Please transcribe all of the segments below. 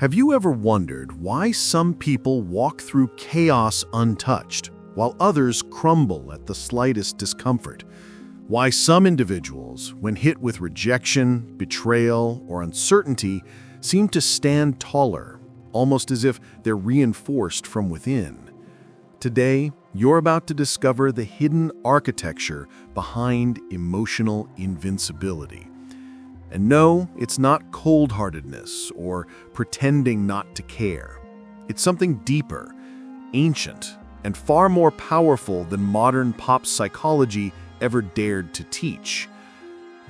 Have you ever wondered why some people walk through chaos untouched, while others crumble at the slightest discomfort? Why some individuals, when hit with rejection, betrayal, or uncertainty, seem to stand taller, almost as if they're reinforced from within? Today, you're about to discover the hidden architecture behind emotional invincibility. And no, it's not cold-heartedness or pretending not to care. It's something deeper, ancient, and far more powerful than modern pop psychology ever dared to teach.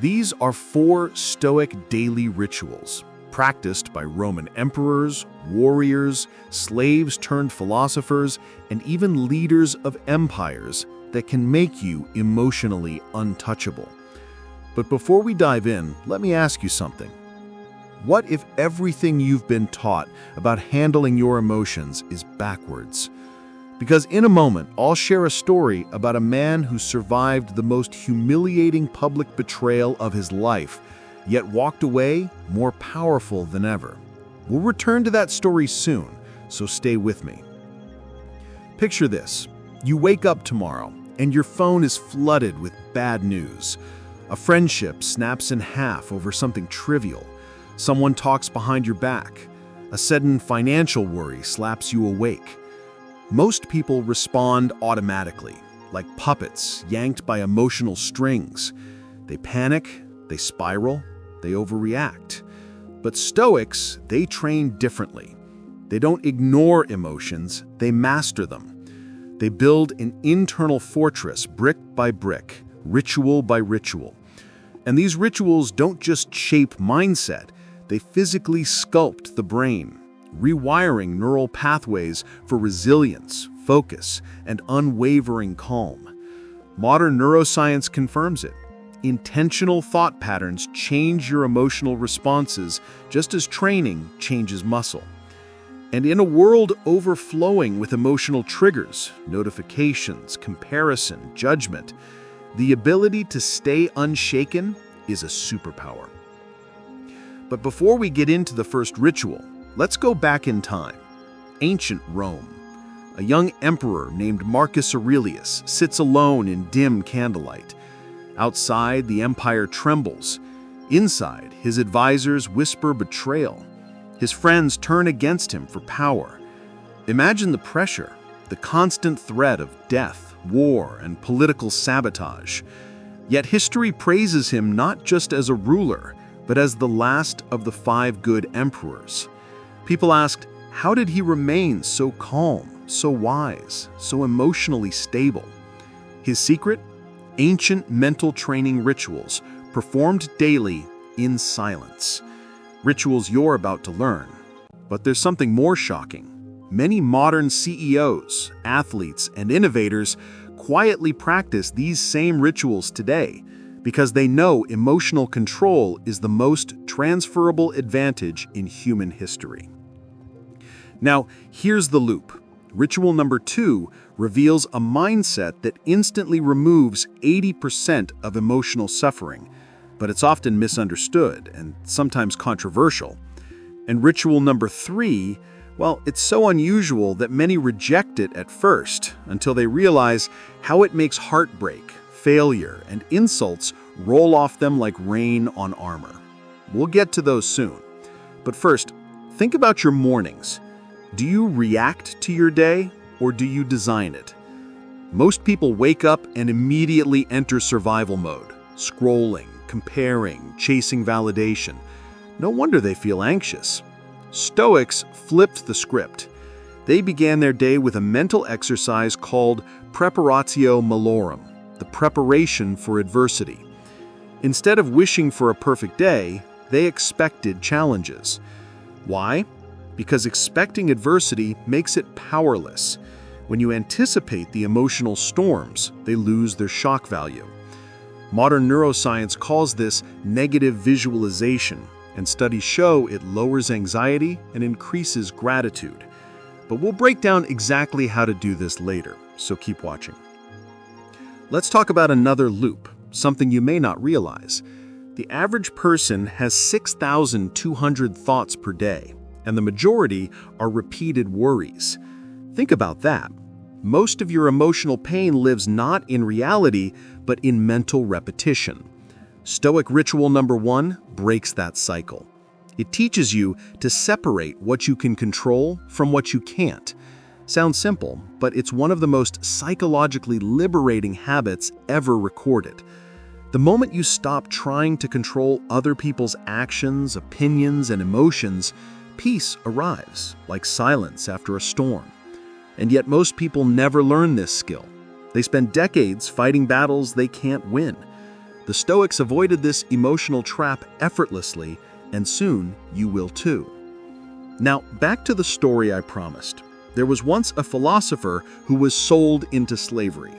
These are 4 Stoic daily rituals, practiced by Roman emperors, warriors, slaves turned philosophers, and even leaders of empires that can make you emotionally untouchable. But before we dive in, let me ask you something. What if everything you've been taught about handling your emotions is backwards? Because in a moment, I'll share a story about a man who survived the most humiliating public betrayal of his life, yet walked away more powerful than ever. We'll return to that story soon, so stay with me. Picture this. You wake up tomorrow, and your phone is flooded with bad news. A friendship snaps in half over something trivial. Someone talks behind your back. A sudden financial worry slaps you awake. Most people respond automatically, like puppets yanked by emotional strings. They panic, they spiral, they overreact. But Stoics, they train differently. They don't ignore emotions, they master them. They build an internal fortress brick by brick, ritual by ritual. And these rituals don't just shape mindset, they physically sculpt the brain, rewiring neural pathways for resilience, focus, and unwavering calm. Modern neuroscience confirms it. Intentional thought patterns change your emotional responses just as training changes muscle. And in a world overflowing with emotional triggers, notifications, comparison, judgment, the ability to stay unshaken is a superpower. But before we get into the first ritual, let's go back in time. Ancient Rome. A young emperor named Marcus Aurelius sits alone in dim candlelight. Outside, the empire trembles. Inside, his advisors whisper betrayal. His friends turn against him for power. Imagine the pressure, the constant threat of death, war, and political sabotage. Yet history praises him not just as a ruler, but as the last of the 5 good emperors. People asked, how did he remain so calm, so wise, so emotionally stable? His secret? Ancient mental training rituals, performed daily in silence. Rituals you're about to learn. But there's something more shocking. Many modern CEOs, athletes, and innovators quietly practice these same rituals today because they know emotional control is the most transferable advantage in human history. Now, here's the loop. Ritual number 2 reveals a mindset that instantly removes 80% of emotional suffering, but it's often misunderstood and sometimes controversial. And ritual number 3, well, it's so unusual that many reject it at first until they realize how it makes heartbreak, failure, and insults roll off them like rain on armor. We'll get to those soon. But first, think about your mornings. Do you react to your day or do you design it? Most people wake up and immediately enter survival mode, scrolling, comparing, chasing validation. No wonder they feel anxious. Stoics flipped the script. They began their day with a mental exercise called preparatio malorum, the preparation for adversity. Instead of wishing for a perfect day, they expected challenges. Why? Because expecting adversity makes it powerless. When you anticipate the emotional storms, they lose their shock value. Modern neuroscience calls this negative visualization, and studies show it lowers anxiety and increases gratitude. But we'll break down exactly how to do this later, so keep watching. Let's talk about another loop, something you may not realize. The average person has 6,200 thoughts per day. and the majority are repeated worries. Think about that. Most of your emotional pain lives not in reality, but in mental repetition. Stoic ritual number 1 breaks that cycle. It teaches you to separate what you can control from what you can't. Sounds simple, but it's one of the most psychologically liberating habits ever recorded. The moment you stop trying to control other people's actions, opinions, and emotions, peace arrives, like silence after a storm. And yet most people never learn this skill. They spend decades fighting battles they can't win. The Stoics avoided this emotional trap effortlessly, and soon you will too. Now, back to the story I promised. There was once a philosopher who was sold into slavery.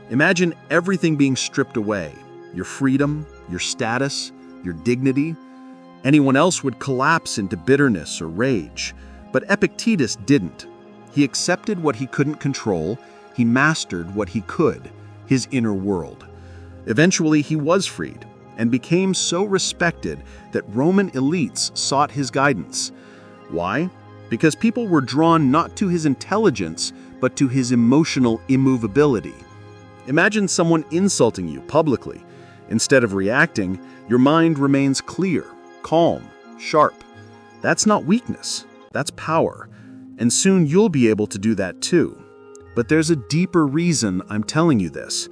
Imagine everything being stripped away: your freedom, your status, your dignity. Anyone else would collapse into bitterness or rage, but Epictetus didn't. He accepted what he couldn't control, he mastered what he could, his inner world. Eventually he was freed, and became so respected that Roman elites sought his guidance. Why? Because people were drawn not to his intelligence, but to his emotional immovability. Imagine someone insulting you publicly. Instead of reacting, your mind remains clear, calm, sharp. That's not weakness, that's power. And soon you'll be able to do that too. But there's a deeper reason I'm telling you this.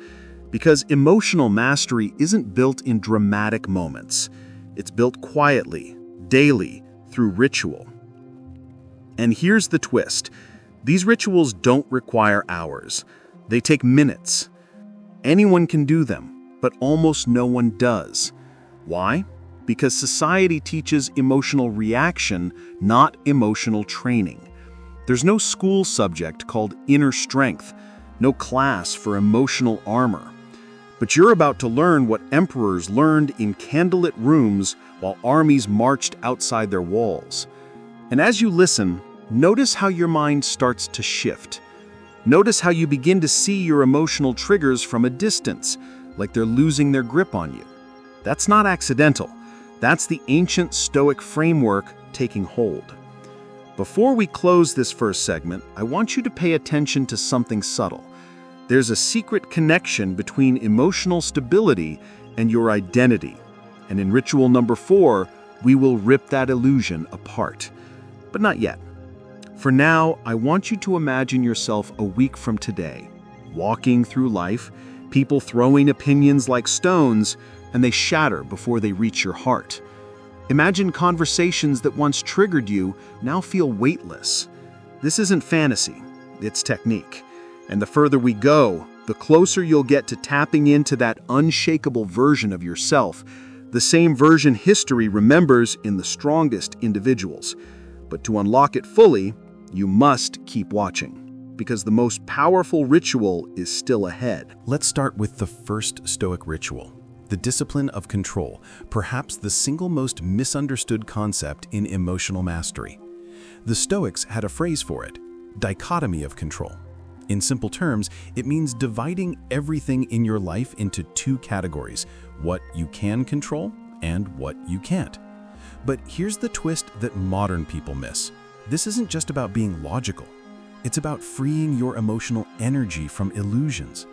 Because emotional mastery isn't built in dramatic moments. It's built quietly, daily, through ritual. And here's the twist. These rituals don't require hours. They take minutes. Anyone can do them, but almost no one does. Why? Because society teaches emotional reaction, not emotional training. There's no school subject called inner strength, no class for emotional armor. But you're about to learn what emperors learned in candlelit rooms while armies marched outside their walls. And as you listen, notice how your mind starts to shift. Notice how you begin to see your emotional triggers from a distance, like they're losing their grip on you. That's not accidental. That's the ancient Stoic framework taking hold. Before we close this first segment, I want you to pay attention to something subtle. There's a secret connection between emotional stability and your identity. And in ritual number 4, we will rip that illusion apart. But not yet. For now, I want you to imagine yourself a week from today, walking through life, people throwing opinions like stones, and they shatter before they reach your heart. Imagine conversations that once triggered you now feel weightless. This isn't fantasy, it's technique. And the further we go, the closer you'll get to tapping into that unshakable version of yourself, the same version history remembers in the strongest individuals. But to unlock it fully, you must keep watching, because the most powerful ritual is still ahead. Let's start with the first Stoic ritual, the discipline of control, perhaps the single most misunderstood concept in emotional mastery. The Stoics had a phrase for it: dichotomy of control. In simple terms, it means dividing everything in your life into 2 categories: what you can control and what you can't. But here's the twist that modern people miss. This isn't just about being logical. It's about freeing your emotional energy from illusions.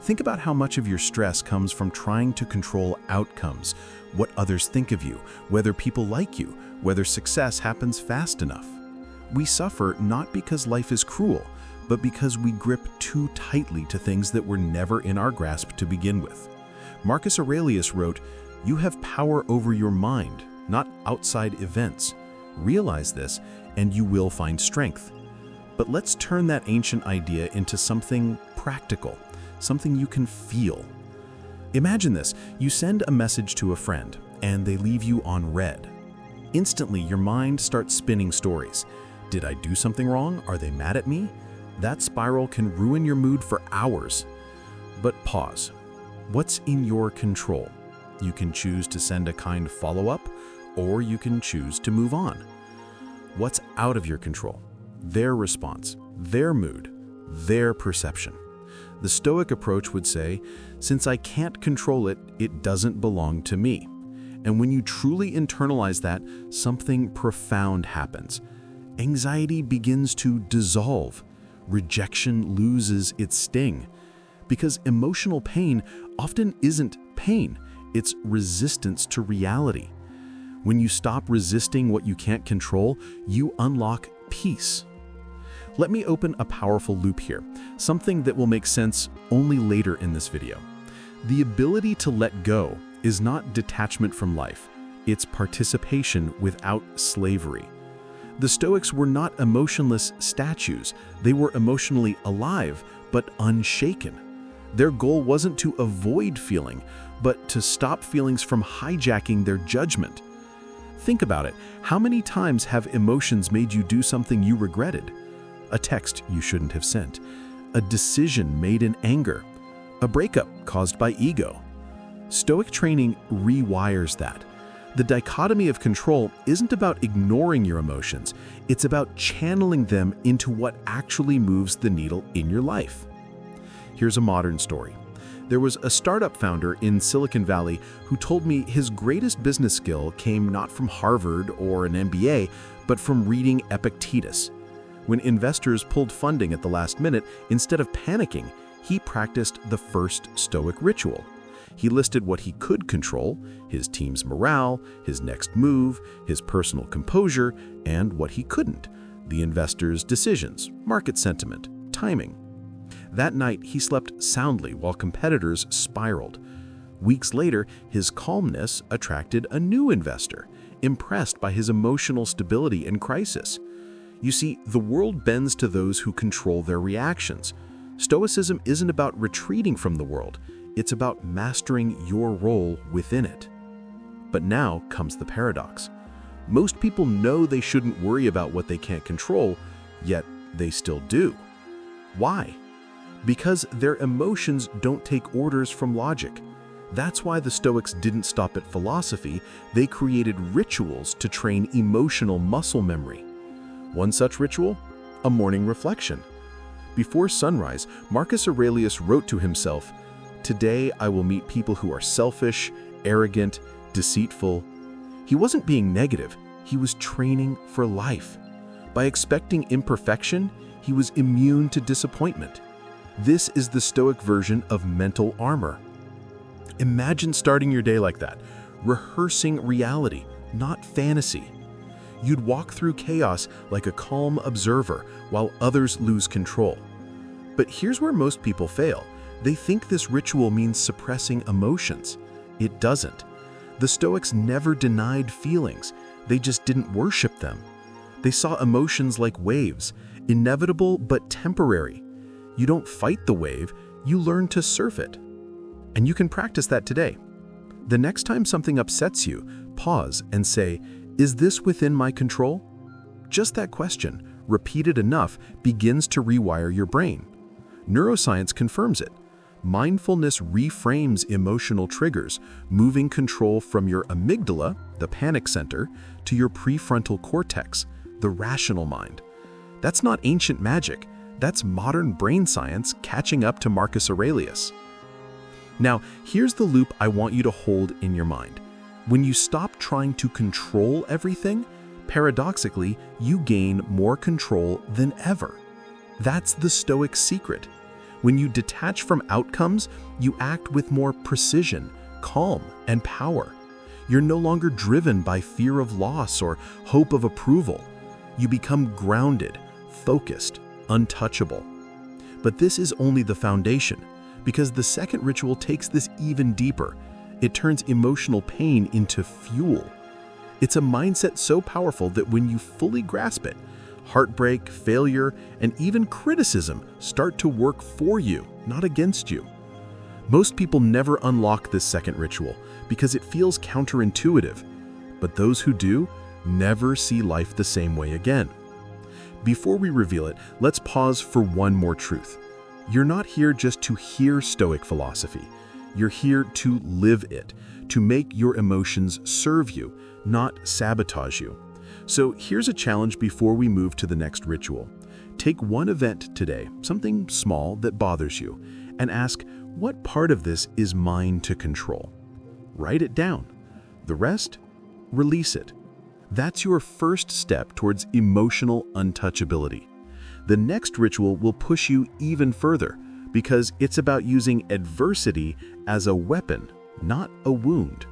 Think about how much of your stress comes from trying to control outcomes, what others think of you, whether people like you, whether success happens fast enough. We suffer not because life is cruel, but because we grip too tightly to things that were never in our grasp to begin with. Marcus Aurelius wrote, "You have power over your mind, not outside events. Realize this, and you will find strength." But let's turn that ancient idea into something practical, something you can feel. Imagine this: you send a message to a friend, and they leave you on read. Instantly, your mind starts spinning stories. Did I do something wrong? Are they mad at me? That spiral can ruin your mood for hours. But pause. What's in your control? You can choose to send a kind follow-up, or you can choose to move on. What's out of your control? Their response, their mood, their perception. The Stoic approach would say, since I can't control it, it doesn't belong to me. And when you truly internalize that, something profound happens. Anxiety begins to dissolve. Rejection loses its sting. Because emotional pain often isn't pain, it's resistance to reality. When you stop resisting what you can't control, you unlock peace. Let me open a powerful loop here, something that will make sense only later in this video. The ability to let go is not detachment from life, it's participation without slavery. The Stoics were not emotionless statues, they were emotionally alive but unshaken. Their goal wasn't to avoid feeling, but to stop feelings from hijacking their judgment. Think about it. How many times have emotions made you do something you regretted? A text you shouldn't have sent, a decision made in anger, a breakup caused by ego. Stoic training rewires that. The dichotomy of control isn't about ignoring your emotions, it's about channeling them into what actually moves the needle in your life. Here's a modern story. There was a startup founder in Silicon Valley who told me his greatest business skill came not from Harvard or an MBA, but from reading Epictetus. When investors pulled funding at the last minute, instead of panicking, he practiced the first Stoic ritual. He listed what he could control, his team's morale, his next move, his personal composure, and what he couldn't, the investors' decisions, market sentiment, timing. That night, he slept soundly while competitors spiraled. Weeks later, his calmness attracted a new investor, impressed by his emotional stability in crisis. You see, the world bends to those who control their reactions. Stoicism isn't about retreating from the world, it's about mastering your role within it. But now comes the paradox. Most people know they shouldn't worry about what they can't control, yet they still do. Why? Because their emotions don't take orders from logic. That's why the Stoics didn't stop at philosophy, they created rituals to train emotional muscle memory. One such ritual? A morning reflection. Before sunrise, Marcus Aurelius wrote to himself, "Today I will meet people who are selfish, arrogant, deceitful." He wasn't being negative, he was training for life. By expecting imperfection, he was immune to disappointment. This is the Stoic version of mental armor. Imagine starting your day like that, rehearsing reality, not fantasy. You'd walk through chaos like a calm observer while others lose control. But here's where most people fail. They think this ritual means suppressing emotions. It doesn't. The Stoics never denied feelings, they just didn't worship them. They saw emotions like waves, inevitable but temporary. You don't fight the wave, you learn to surf it. And you can practice that today. The next time something upsets you, pause and say, "Is this within my control?" Just that question, repeated enough, begins to rewire your brain. Neuroscience confirms it. Mindfulness reframes emotional triggers, moving control from your amygdala, the panic center, to your prefrontal cortex, the rational mind. That's not ancient magic. That's modern brain science catching up to Marcus Aurelius. Now, here's the loop I want you to hold in your mind. When you stop trying to control everything, paradoxically, you gain more control than ever. That's the Stoic secret. When you detach from outcomes, you act with more precision, calm, and power. You're no longer driven by fear of loss or hope of approval. You become grounded, focused, untouchable. But this is only the foundation, because the second ritual takes this even deeper. It turns emotional pain into fuel. It's a mindset so powerful that when you fully grasp it, heartbreak, failure, and even criticism start to work for you, not against you. Most people never unlock this second ritual because it feels counterintuitive, but those who do never see life the same way again. Before we reveal it, let's pause for one more truth. You're not here just to hear Stoic philosophy. You're here to live it, to make your emotions serve you, not sabotage you. So here's a challenge before we move to the next ritual. Take one event today, something small that bothers you, and ask, what part of this is mine to control? Write it down. The rest? Release it. That's your first step towards emotional untouchability. The next ritual will push you even further because it's about using adversity as a weapon, not a wound.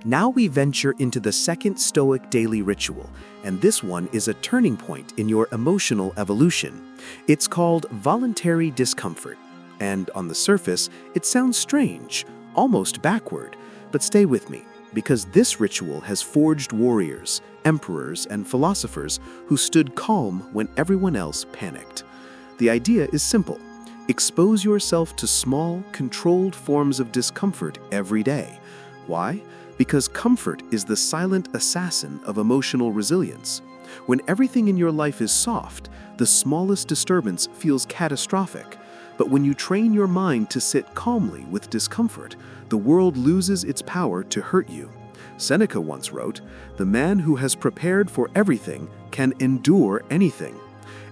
Now we venture into the second Stoic daily ritual, and this one is a turning point in your emotional evolution. It's called voluntary discomfort, and on the surface, it sounds strange, almost backward, but stay with me, because this ritual has forged warriors, emperors, and philosophers who stood calm when everyone else panicked. The idea is simple. Expose yourself to small, controlled forms of discomfort every day. Why? Because comfort is the silent assassin of emotional resilience. When everything in your life is soft, the smallest disturbance feels catastrophic. But when you train your mind to sit calmly with discomfort, the world loses its power to hurt you. Seneca once wrote, "The man who has prepared for everything can endure anything."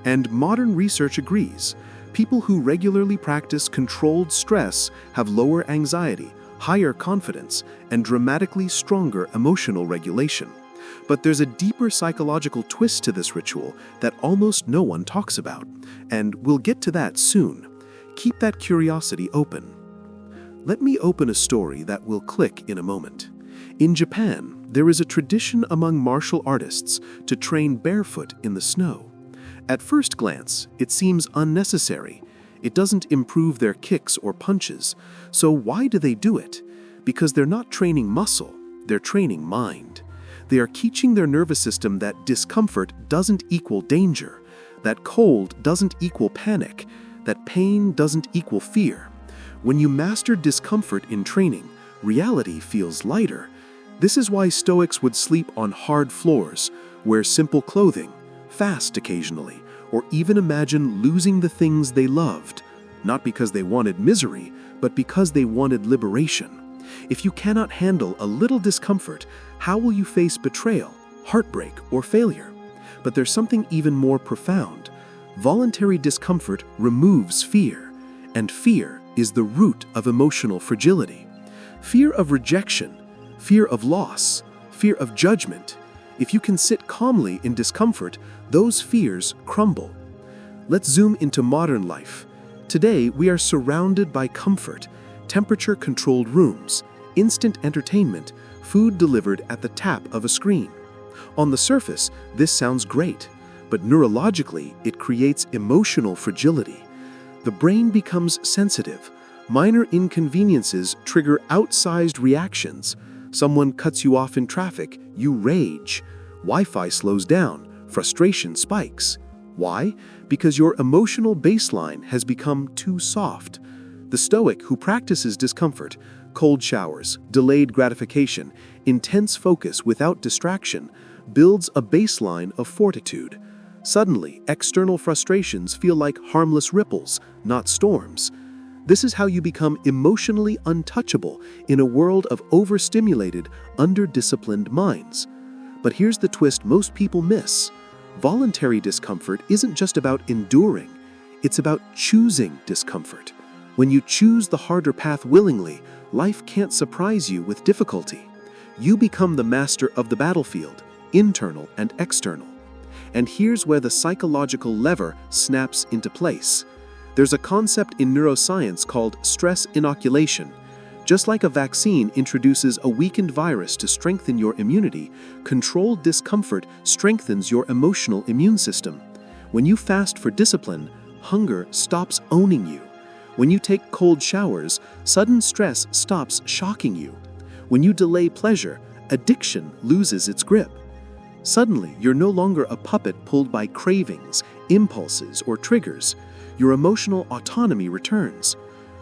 And modern research agrees. People who regularly practice controlled stress have lower anxiety, higher confidence, and dramatically stronger emotional regulation. But there's a deeper psychological twist to this ritual that almost no one talks about, and we'll get to that soon. Keep that curiosity open. Let me open a story that will click in a moment. In Japan, there is a tradition among martial artists to train barefoot in the snow. At first glance, it seems unnecessary. It doesn't improve their kicks or punches. So why do they do it? Because they're not training muscle, they're training mind. They are teaching their nervous system that discomfort doesn't equal danger, that cold doesn't equal panic, that pain doesn't equal fear. When you master discomfort in training, reality feels lighter. This is why Stoics would sleep on hard floors, wear simple clothing, fast occasionally, or even imagine losing the things they loved, not because they wanted misery, but because they wanted liberation. If you cannot handle a little discomfort, how will you face betrayal, heartbreak, or failure? But there's something even more profound. Voluntary discomfort removes fear, and fear is the root of emotional fragility. Fear of rejection, fear of loss, fear of judgment. If you can sit calmly in discomfort, those fears crumble. Let's zoom into modern life. Today, we are surrounded by comfort, temperature-controlled rooms, instant entertainment, food delivered at the tap of a screen. On the surface, this sounds great, but neurologically, it creates emotional fragility. The brain becomes sensitive. Minor inconveniences trigger outsized reactions. Someone cuts you off in traffic, you rage. Wi-Fi slows down, frustration spikes. Why? Because your emotional baseline has become too soft. The Stoic who practices discomfort, cold showers, delayed gratification, intense focus without distraction, builds a baseline of fortitude. Suddenly, external frustrations feel like harmless ripples, not storms. This is how you become emotionally untouchable in a world of overstimulated, under-disciplined minds. But here's the twist most people miss. Voluntary discomfort isn't just about enduring, it's about choosing discomfort. When you choose the harder path willingly, life can't surprise you with difficulty. You become the master of the battlefield, internal and external. And here's where the psychological lever snaps into place. There's a concept in neuroscience called stress inoculation. Just like a vaccine introduces a weakened virus to strengthen your immunity, controlled discomfort strengthens your emotional immune system. When you fast for discipline, hunger stops owning you. When you take cold showers, sudden stress stops shocking you. When you delay pleasure, addiction loses its grip. Suddenly, you're no longer a puppet pulled by cravings, impulses, or triggers. Your emotional autonomy returns.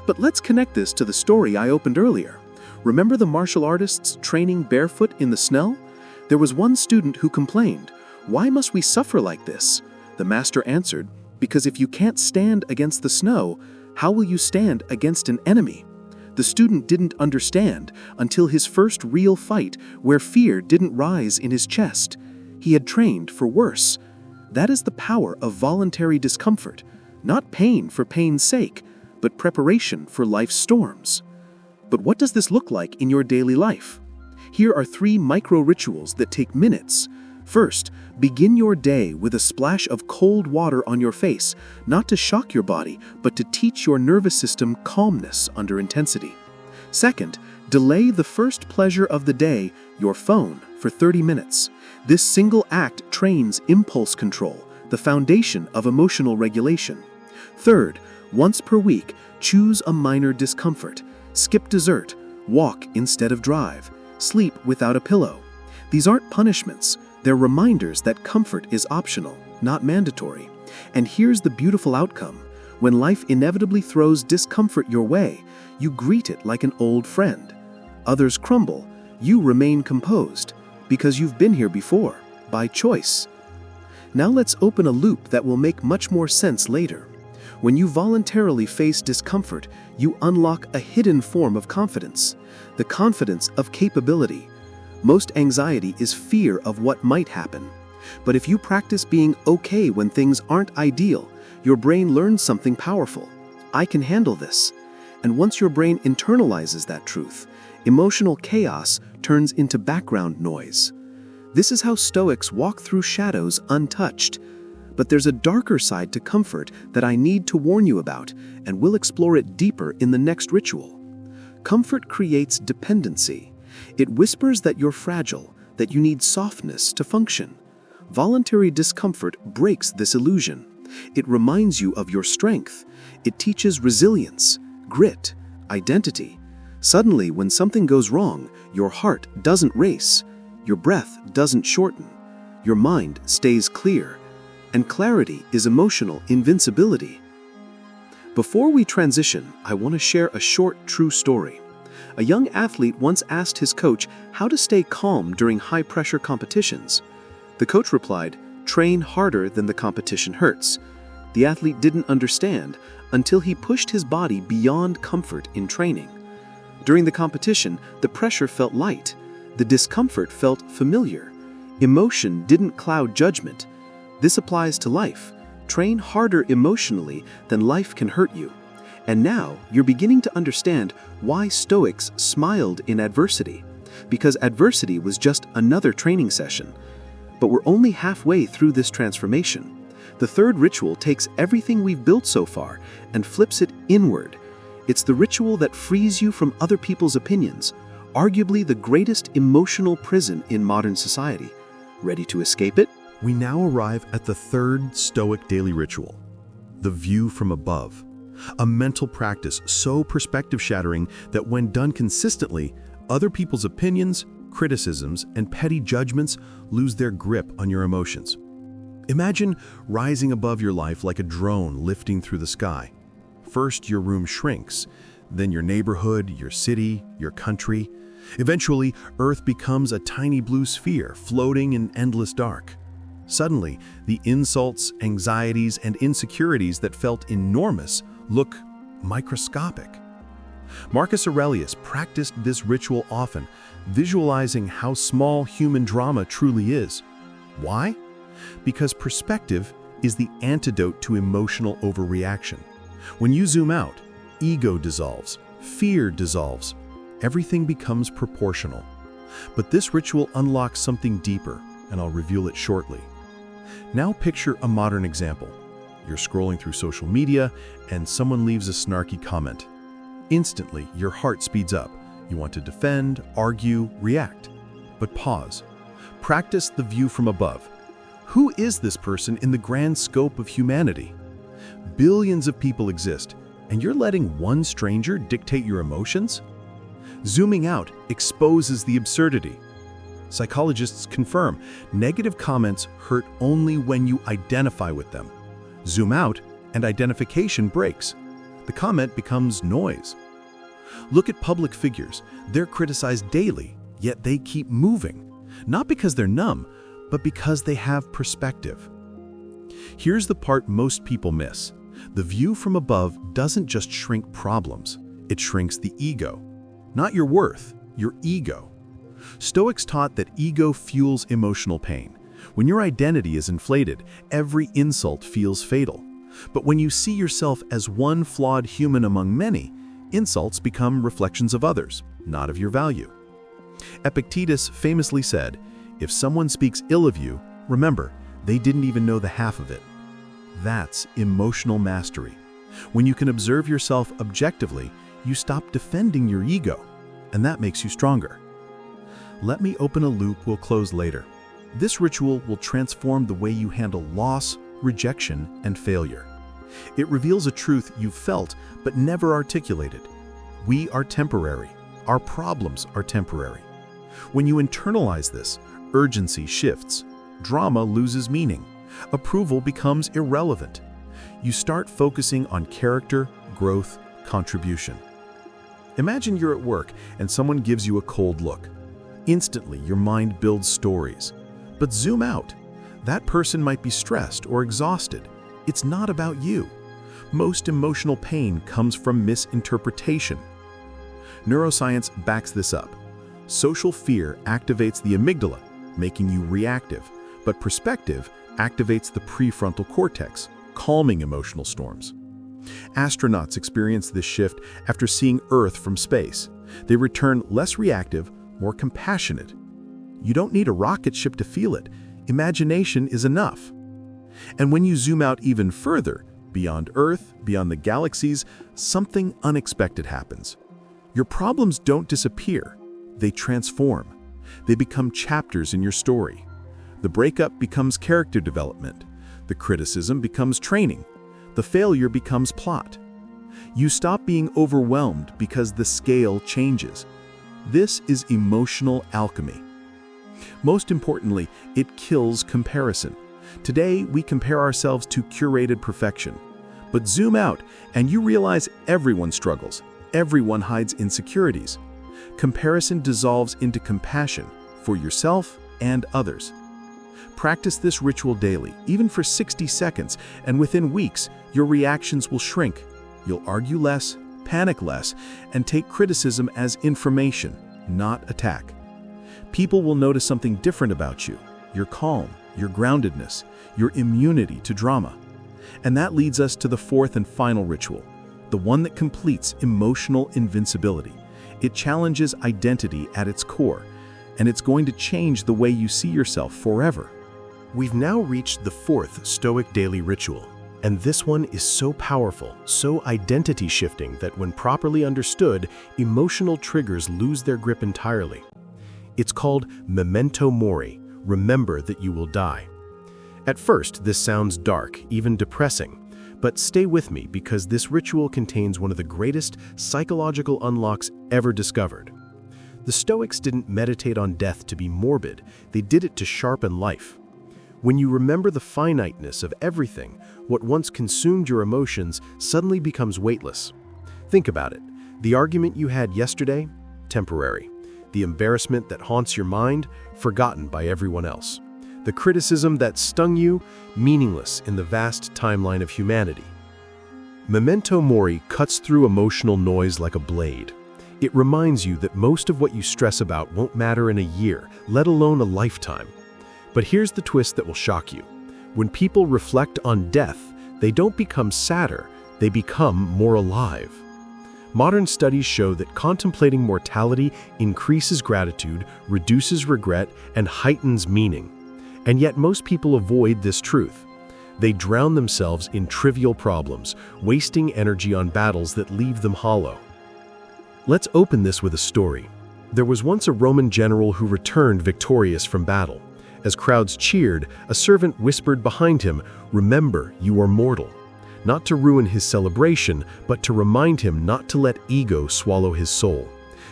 But let's connect this to the story I opened earlier. Remember the martial artists training barefoot in the snow? There was one student who complained, "Why must we suffer like this?" The master answered, "Because if you can't stand against the snow, how will you stand against an enemy?" The student didn't understand until his first real fight where fear didn't rise in his chest. He had trained for worse. That is the power of voluntary discomfort. Not pain for pain's sake, but preparation for life's storms. But what does this look like in your daily life? Here are 3 micro-rituals that take minutes. First, begin your day with a splash of cold water on your face, not to shock your body, but to teach your nervous system calmness under intensity. Second, delay the first pleasure of the day, your phone, for 30 minutes. This single act trains impulse control, the foundation of emotional regulation. Third, once per week, choose a minor discomfort. Skip dessert, walk instead of drive, sleep without a pillow. These aren't punishments. They're reminders that comfort is optional, not mandatory. And here's the beautiful outcome. When life inevitably throws discomfort your way, you greet it like an old friend. Others crumble, you remain composed, because you've been here before, by choice. Now let's open a loop that will make much more sense later. When you voluntarily face discomfort, you unlock a hidden form of confidence, the confidence of capability. Most anxiety is fear of what might happen. But if you practice being okay when things aren't ideal, your brain learns something powerful. I can handle this. And once your brain internalizes that truth, emotional chaos turns into background noise. This is how Stoics walk through shadows untouched. But there's a darker side to comfort that I need to warn you about, and we'll explore it deeper in the next ritual. Comfort creates dependency. It whispers that you're fragile, that you need softness to function. Voluntary discomfort breaks this illusion. It reminds you of your strength. It teaches resilience, grit, identity. Suddenly, when something goes wrong, your heart doesn't race, your breath doesn't shorten, your mind stays clear. And clarity is emotional invincibility. Before we transition, I want to share a short, true story. A young athlete once asked his coach how to stay calm during high-pressure competitions. The coach replied, "Train harder than the competition hurts." The athlete didn't understand until he pushed his body beyond comfort in training. During the competition, the pressure felt light. The discomfort felt familiar. Emotion didn't cloud judgment. This applies to life. Train harder emotionally than life can hurt you. And now you're beginning to understand why Stoics smiled in adversity. Because adversity was just another training session. But we're only halfway through this transformation. The third ritual takes everything we've built so far and flips it inward. It's the ritual that frees you from other people's opinions, arguably the greatest emotional prison in modern society. Ready to escape it? We now arrive at the third Stoic daily ritual, the view from above, a mental practice so perspective-shattering that when done consistently, other people's opinions, criticisms, and petty judgments lose their grip on your emotions. Imagine rising above your life like a drone lifting through the sky. First, your room shrinks, then your neighborhood, your city, your country. Eventually, Earth becomes a tiny blue sphere floating in endless dark. Suddenly, the insults, anxieties, and insecurities that felt enormous look microscopic. Marcus Aurelius practiced this ritual often, visualizing how small human drama truly is. Why? Because perspective is the antidote to emotional overreaction. When you zoom out, ego dissolves, fear dissolves, everything becomes proportional. But this ritual unlocks something deeper, and I'll reveal it shortly. Now picture a modern example. You're scrolling through social media and someone leaves a snarky comment. Instantly, your heart speeds up. You want to defend, argue, react. But pause. Practice the view from above. Who is this person in the grand scope of humanity? Billions of people exist, and you're letting one stranger dictate your emotions? Zooming out exposes the absurdity. Psychologists confirm negative comments hurt only when you identify with them. Zoom out, and identification breaks. The comment becomes noise. Look at public figures. They're criticized daily, yet they keep moving. Not because they're numb, but because they have perspective. Here's the part most people miss. The view from above doesn't just shrink problems, it shrinks the ego. Not your worth, your ego. Stoics taught that ego fuels emotional pain. When your identity is inflated, every insult feels fatal. But when you see yourself as one flawed human among many, insults become reflections of others, not of your value. Epictetus famously said, "If someone speaks ill of you, remember, they didn't even know the half of it." That's emotional mastery. When you can observe yourself objectively, you stop defending your ego, and that makes you stronger. Let me open a loop we'll close later. This ritual will transform the way you handle loss, rejection, and failure. It reveals a truth you've felt but never articulated. We are temporary. Our problems are temporary. When you internalize this, urgency shifts. Drama loses meaning. Approval becomes irrelevant. You start focusing on character, growth, contribution. Imagine you're at work and someone gives you a cold look. Instantly, your mind builds stories. But zoom out. That person might be stressed or exhausted. It's not about you. Most emotional pain comes from misinterpretation. Neuroscience backs this up. Social fear activates the amygdala, making you reactive, but perspective activates the prefrontal cortex, calming emotional storms. Astronauts experience this shift after seeing Earth from space. They return less reactive, more compassionate. You don't need a rocket ship to feel it. Imagination is enough. And when you zoom out even further, beyond Earth, beyond the galaxies, something unexpected happens. Your problems don't disappear. They transform. They become chapters in your story. The breakup becomes character development. The criticism becomes training. The failure becomes plot. You stop being overwhelmed because the scale changes. This is emotional alchemy. Most importantly, it kills comparison. Today, we compare ourselves to curated perfection. But zoom out, and you realize everyone struggles. Everyone hides insecurities. Comparison dissolves into compassion for yourself and others. Practice this ritual daily, even for 60 seconds, and within weeks, your reactions will shrink. You'll argue less, panic less, and take criticism as information, not attack. People will notice something different about you: your calm, your groundedness, your immunity to drama. And that leads us to the fourth and final ritual, the one that completes emotional invincibility. It challenges identity at its core, and it's going to change the way you see yourself forever. We've now reached the fourth Stoic daily ritual, and this one is so powerful, so identity-shifting that when properly understood, emotional triggers lose their grip entirely. It's called memento mori, remember that you will die. At first, this sounds dark, even depressing, but stay with me because this ritual contains one of the greatest psychological unlocks ever discovered. The Stoics didn't meditate on death to be morbid, they did it to sharpen life. When you remember the finiteness of everything, what once consumed your emotions suddenly becomes weightless. Think about it. The argument you had yesterday? Temporary. The embarrassment that haunts your mind? Forgotten by everyone else. The criticism that stung you? Meaningless in the vast timeline of humanity. Memento mori cuts through emotional noise like a blade. It reminds you that most of what you stress about won't matter in a year, let alone a lifetime. But here's the twist that will shock you. When people reflect on death, they don't become sadder, they become more alive. Modern studies show that contemplating mortality increases gratitude, reduces regret, and heightens meaning. And yet most people avoid this truth. They drown themselves in trivial problems, wasting energy on battles that leave them hollow. Let's open this with a story. There was once a Roman general who returned victorious from battle. As crowds cheered, a servant whispered behind him, "Remember, you are mortal." Not to ruin his celebration, but to remind him not to let ego swallow his soul.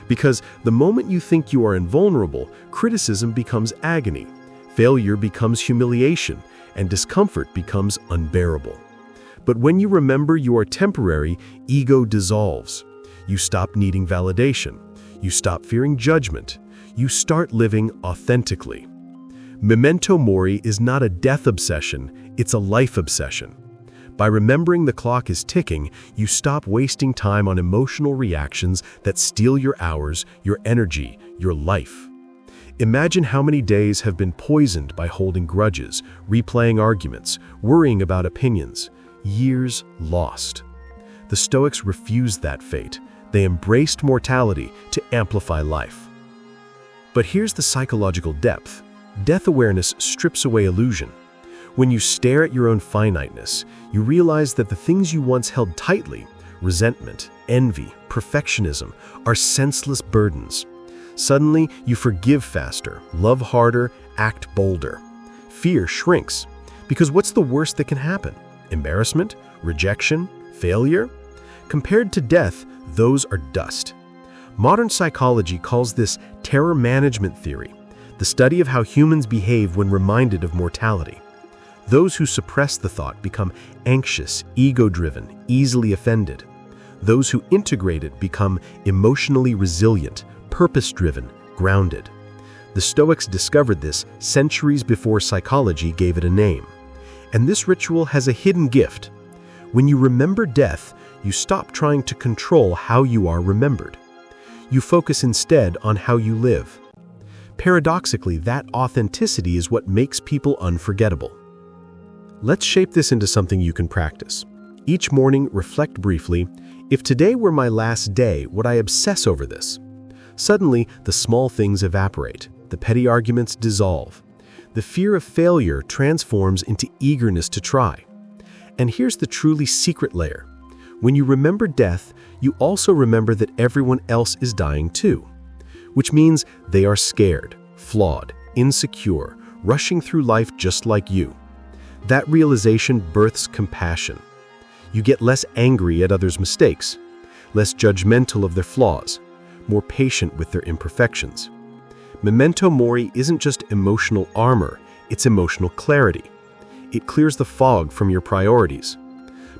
Because the moment you think you are invulnerable, criticism becomes agony, failure becomes humiliation, and discomfort becomes unbearable. But when you remember you are temporary, ego dissolves. You stop needing validation. You stop fearing judgment. You start living authentically. Memento mori is not a death obsession, it's a life obsession. By remembering the clock is ticking, you stop wasting time on emotional reactions that steal your hours, your energy, your life. Imagine how many days have been poisoned by holding grudges, replaying arguments, worrying about opinions. Years lost. The Stoics refused that fate. They embraced mortality to amplify life. But here's the psychological depth. Death awareness strips away illusion. When you stare at your own finiteness, you realize that the things you once held tightly, resentment, envy, perfectionism, are senseless burdens. Suddenly, you forgive faster, love harder, act bolder. Fear shrinks. Because what's the worst that can happen? Embarrassment? Rejection? Failure? Compared to death, those are dust. Modern psychology calls this terror management theory, the study of how humans behave when reminded of mortality. Those who suppress the thought become anxious, ego-driven, easily offended. Those who integrate it become emotionally resilient, purpose-driven, grounded. The Stoics discovered this centuries before psychology gave it a name. And this ritual has a hidden gift. When you remember death, you stop trying to control how you are remembered. You focus instead on how you live. Paradoxically, that authenticity is what makes people unforgettable. Let's shape this into something you can practice. Each morning, reflect briefly, if today were my last day, would I obsess over this? Suddenly, the small things evaporate, the petty arguments dissolve. The fear of failure transforms into eagerness to try. And here's the truly secret layer. When you remember death, you also remember that everyone else is dying too. Which means they are scared, flawed, insecure, rushing through life just like you. That realization births compassion. You get less angry at others' mistakes, less judgmental of their flaws, more patient with their imperfections. Memento mori isn't just emotional armor, it's emotional clarity. It clears the fog from your priorities.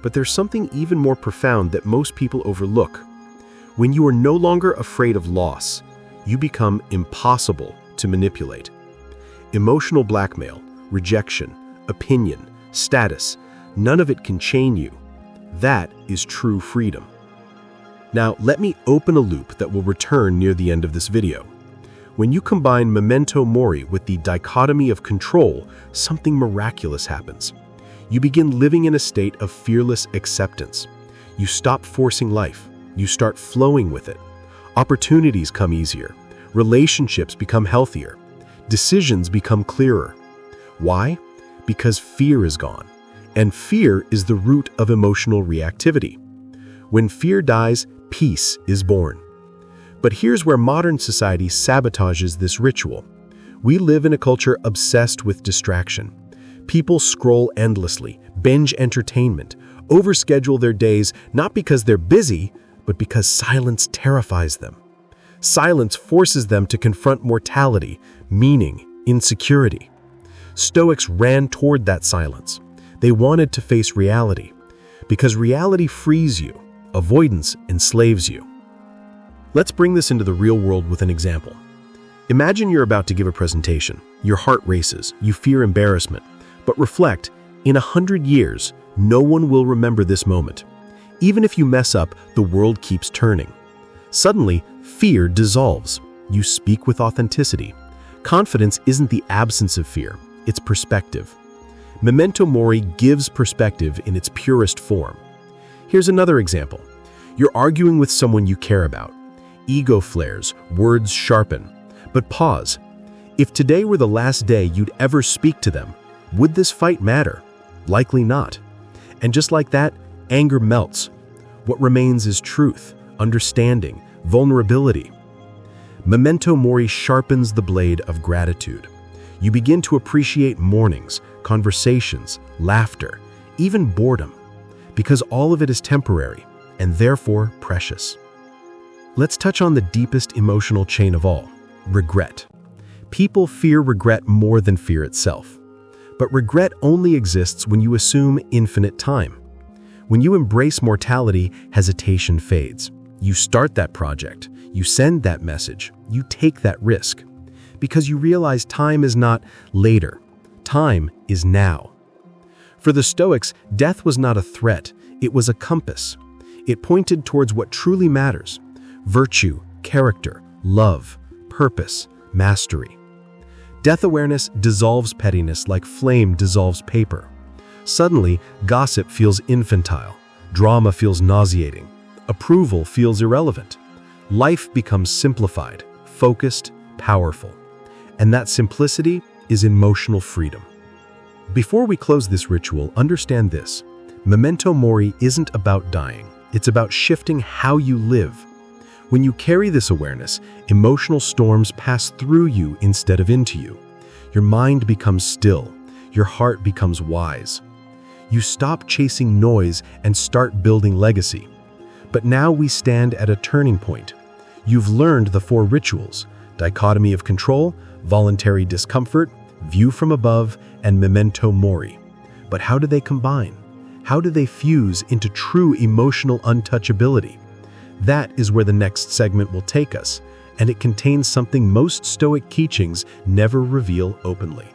But there's something even more profound that most people overlook. When you are no longer afraid of loss, you become impossible to manipulate. Emotional blackmail, rejection, opinion, status, none of it can chain you. That is true freedom. Now, let me open a loop that will return near the end of this video. When you combine memento mori with the dichotomy of control, something miraculous happens. You begin living in a state of fearless acceptance. You stop forcing life. You start flowing with it. Opportunities come easier. Relationships become healthier. Decisions become clearer. Why? Because fear is gone. And fear is the root of emotional reactivity. When fear dies, peace is born. But here's where modern society sabotages this ritual. We live in a culture obsessed with distraction. People scroll endlessly, binge entertainment, overschedule their days not because they're busy, but because silence terrifies them. Silence forces them to confront mortality, meaning, insecurity. Stoics ran toward that silence. They wanted to face reality, because reality frees you, avoidance enslaves you. Let's bring this into the real world with an example. Imagine you're about to give a presentation. Your heart races, you fear embarrassment. But reflect, in 100 years, no one will remember this moment. Even if you mess up, the world keeps turning. Suddenly, fear dissolves. You speak with authenticity. Confidence isn't the absence of fear, it's perspective. Memento mori gives perspective in its purest form. Here's another example. You're arguing with someone you care about. Ego flares, words sharpen. But pause. If today were the last day you'd ever speak to them, would this fight matter? Likely not. And just like that, anger melts. What remains is truth, understanding, vulnerability. Memento mori sharpens the blade of gratitude. You begin to appreciate mornings, conversations, laughter, even boredom, because all of it is temporary and therefore precious. Let's touch on the deepest emotional chain of all, regret. People fear regret more than fear itself. But regret only exists when you assume infinite time. When you embrace mortality, hesitation fades. You start that project, you send that message, you take that risk. Because you realize time is not later. Time is now. For the Stoics, death was not a threat, it was a compass. It pointed towards what truly matters: virtue, character, love, purpose, mastery. Death awareness dissolves pettiness like flame dissolves paper. Suddenly, gossip feels infantile, drama feels nauseating, approval feels irrelevant. Life becomes simplified, focused, powerful. And that simplicity is emotional freedom. Before we close this ritual, understand this. Memento mori isn't about dying. It's about shifting how you live. When you carry this awareness, emotional storms pass through you instead of into you. Your mind becomes still. Your heart becomes wise. You stop chasing noise and start building legacy. But now we stand at a turning point. You've learned the 4 rituals: dichotomy of control, voluntary discomfort, view from above, and memento mori. But how do they combine? How do they fuse into true emotional untouchability? That is where the next segment will take us, and it contains something most Stoic teachings never reveal openly.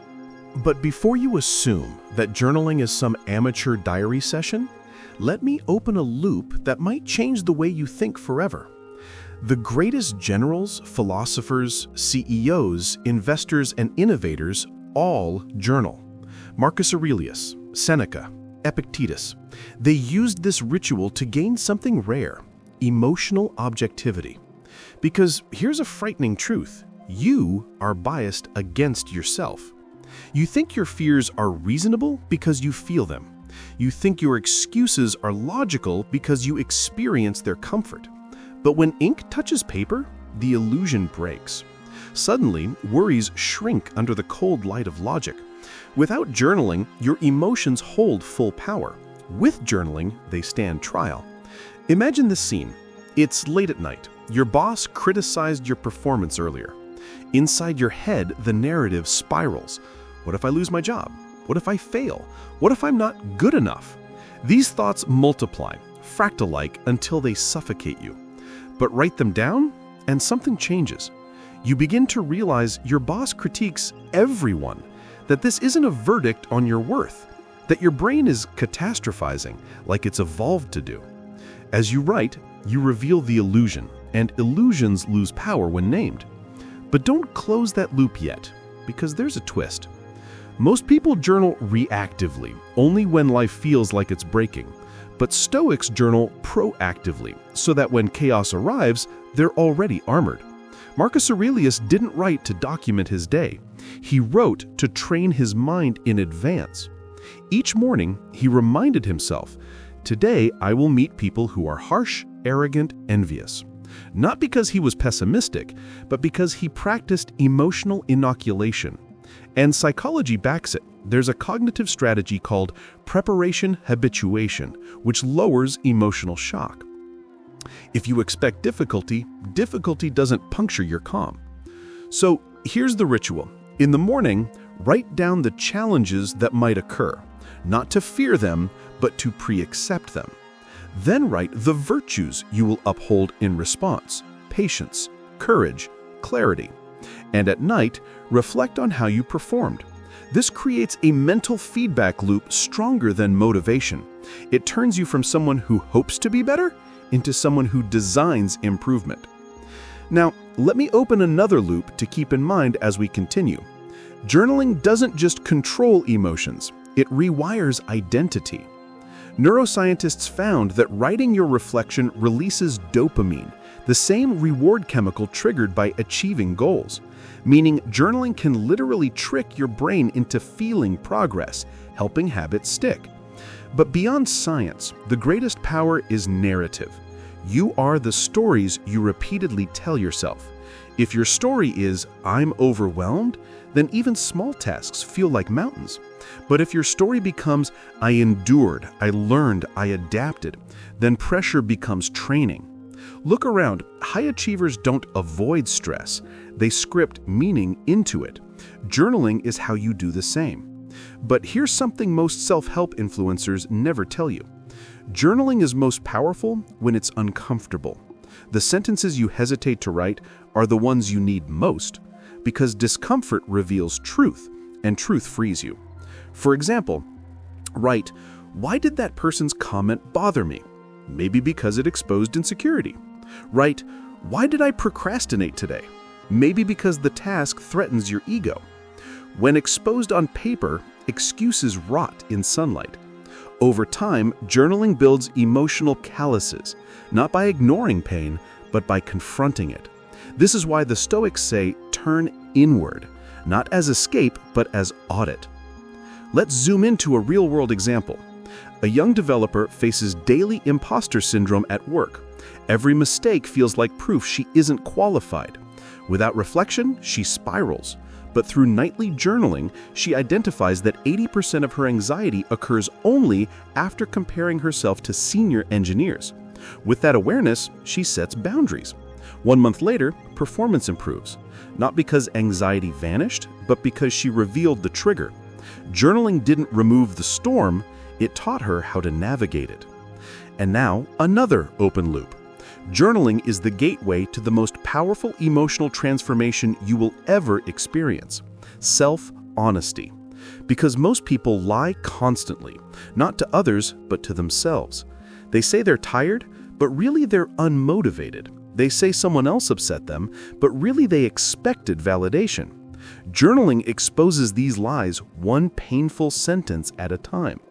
But before you assume that journaling is some amateur diary session, let me open a loop that might change the way you think forever. The greatest generals, philosophers, CEOs, investors, and innovators all journal. Marcus Aurelius, Seneca, Epictetus. They used this ritual to gain something rare: emotional objectivity. Because here's a frightening truth: you are biased against yourself. You think your fears are reasonable because you feel them. You think your excuses are logical because you experience their comfort. But when ink touches paper, the illusion breaks. Suddenly, worries shrink under the cold light of logic. Without journaling, your emotions hold full power. With journaling, they stand trial. Imagine this scene. It's late at night. Your boss criticized your performance earlier. Inside your head, the narrative spirals. What if I lose my job? What if I fail? What if I'm not good enough? These thoughts multiply, fractal-like, until they suffocate you. But write them down, and something changes. You begin to realize your boss critiques everyone, that this isn't a verdict on your worth, that your brain is catastrophizing like it's evolved to do. As you write, you reveal the illusion, and illusions lose power when named. But don't close that loop yet, because there's a twist. Most people journal reactively, only when life feels like it's breaking. But Stoics journal proactively, so that when chaos arrives, they're already armored. Marcus Aurelius didn't write to document his day. He wrote to train his mind in advance. Each morning, he reminded himself, "Today I will meet people who are harsh, arrogant, envious." Not because he was pessimistic, but because he practiced emotional inoculation. And psychology backs it. There's a cognitive strategy called preparation habituation, which lowers emotional shock. If you expect difficulty, difficulty doesn't puncture your calm. So here's the ritual. In the morning, write down the challenges that might occur, not to fear them, but to pre-accept them. Then write the virtues you will uphold in response: patience, courage, clarity. And at night, reflect on how you performed. This creates a mental feedback loop stronger than motivation. It turns you from someone who hopes to be better into someone who designs improvement. Now, let me open another loop to keep in mind as we continue. Journaling doesn't just control emotions, it rewires identity. Neuroscientists found that writing your reflection releases dopamine, the same reward chemical triggered by achieving goals. Meaning journaling can literally trick your brain into feeling progress, helping habits stick. But beyond science, the greatest power is narrative. You are the stories you repeatedly tell yourself. If your story is, "I'm overwhelmed," then even small tasks feel like mountains. But if your story becomes, "I endured, I learned, I adapted," then pressure becomes training. Look around. High achievers don't avoid stress. They script meaning into it. Journaling is how you do the same. But here's something most self-help influencers never tell you. Journaling is most powerful when it's uncomfortable. The sentences you hesitate to write are the ones you need most, because discomfort reveals truth, and truth frees you. For example, write, "Why did that person's comment bother me?" Maybe because it exposed insecurity. Write, "Why did I procrastinate today?" Maybe because the task threatens your ego. When exposed on paper, excuses rot in sunlight. Over time, journaling builds emotional calluses, not by ignoring pain, but by confronting it. This is why the Stoics say, turn inward, not as escape, but as audit. Let's zoom into a real-world example. A young developer faces daily imposter syndrome at work. Every mistake feels like proof she isn't qualified. Without reflection, she spirals. But through nightly journaling, she identifies that 80% of her anxiety occurs only after comparing herself to senior engineers. With that awareness, she sets boundaries. 1 month later, performance improves. Not because anxiety vanished, but because she revealed the trigger. Journaling didn't remove the storm, it taught her how to navigate it. And now, another open loop. Journaling is the gateway to the most powerful emotional transformation you will ever experience: self-honesty. Because most people lie constantly, not to others, but to themselves. They say they're tired, but really they're unmotivated. They say someone else upset them, but really they expected validation. Journaling exposes these lies one painful sentence at a time.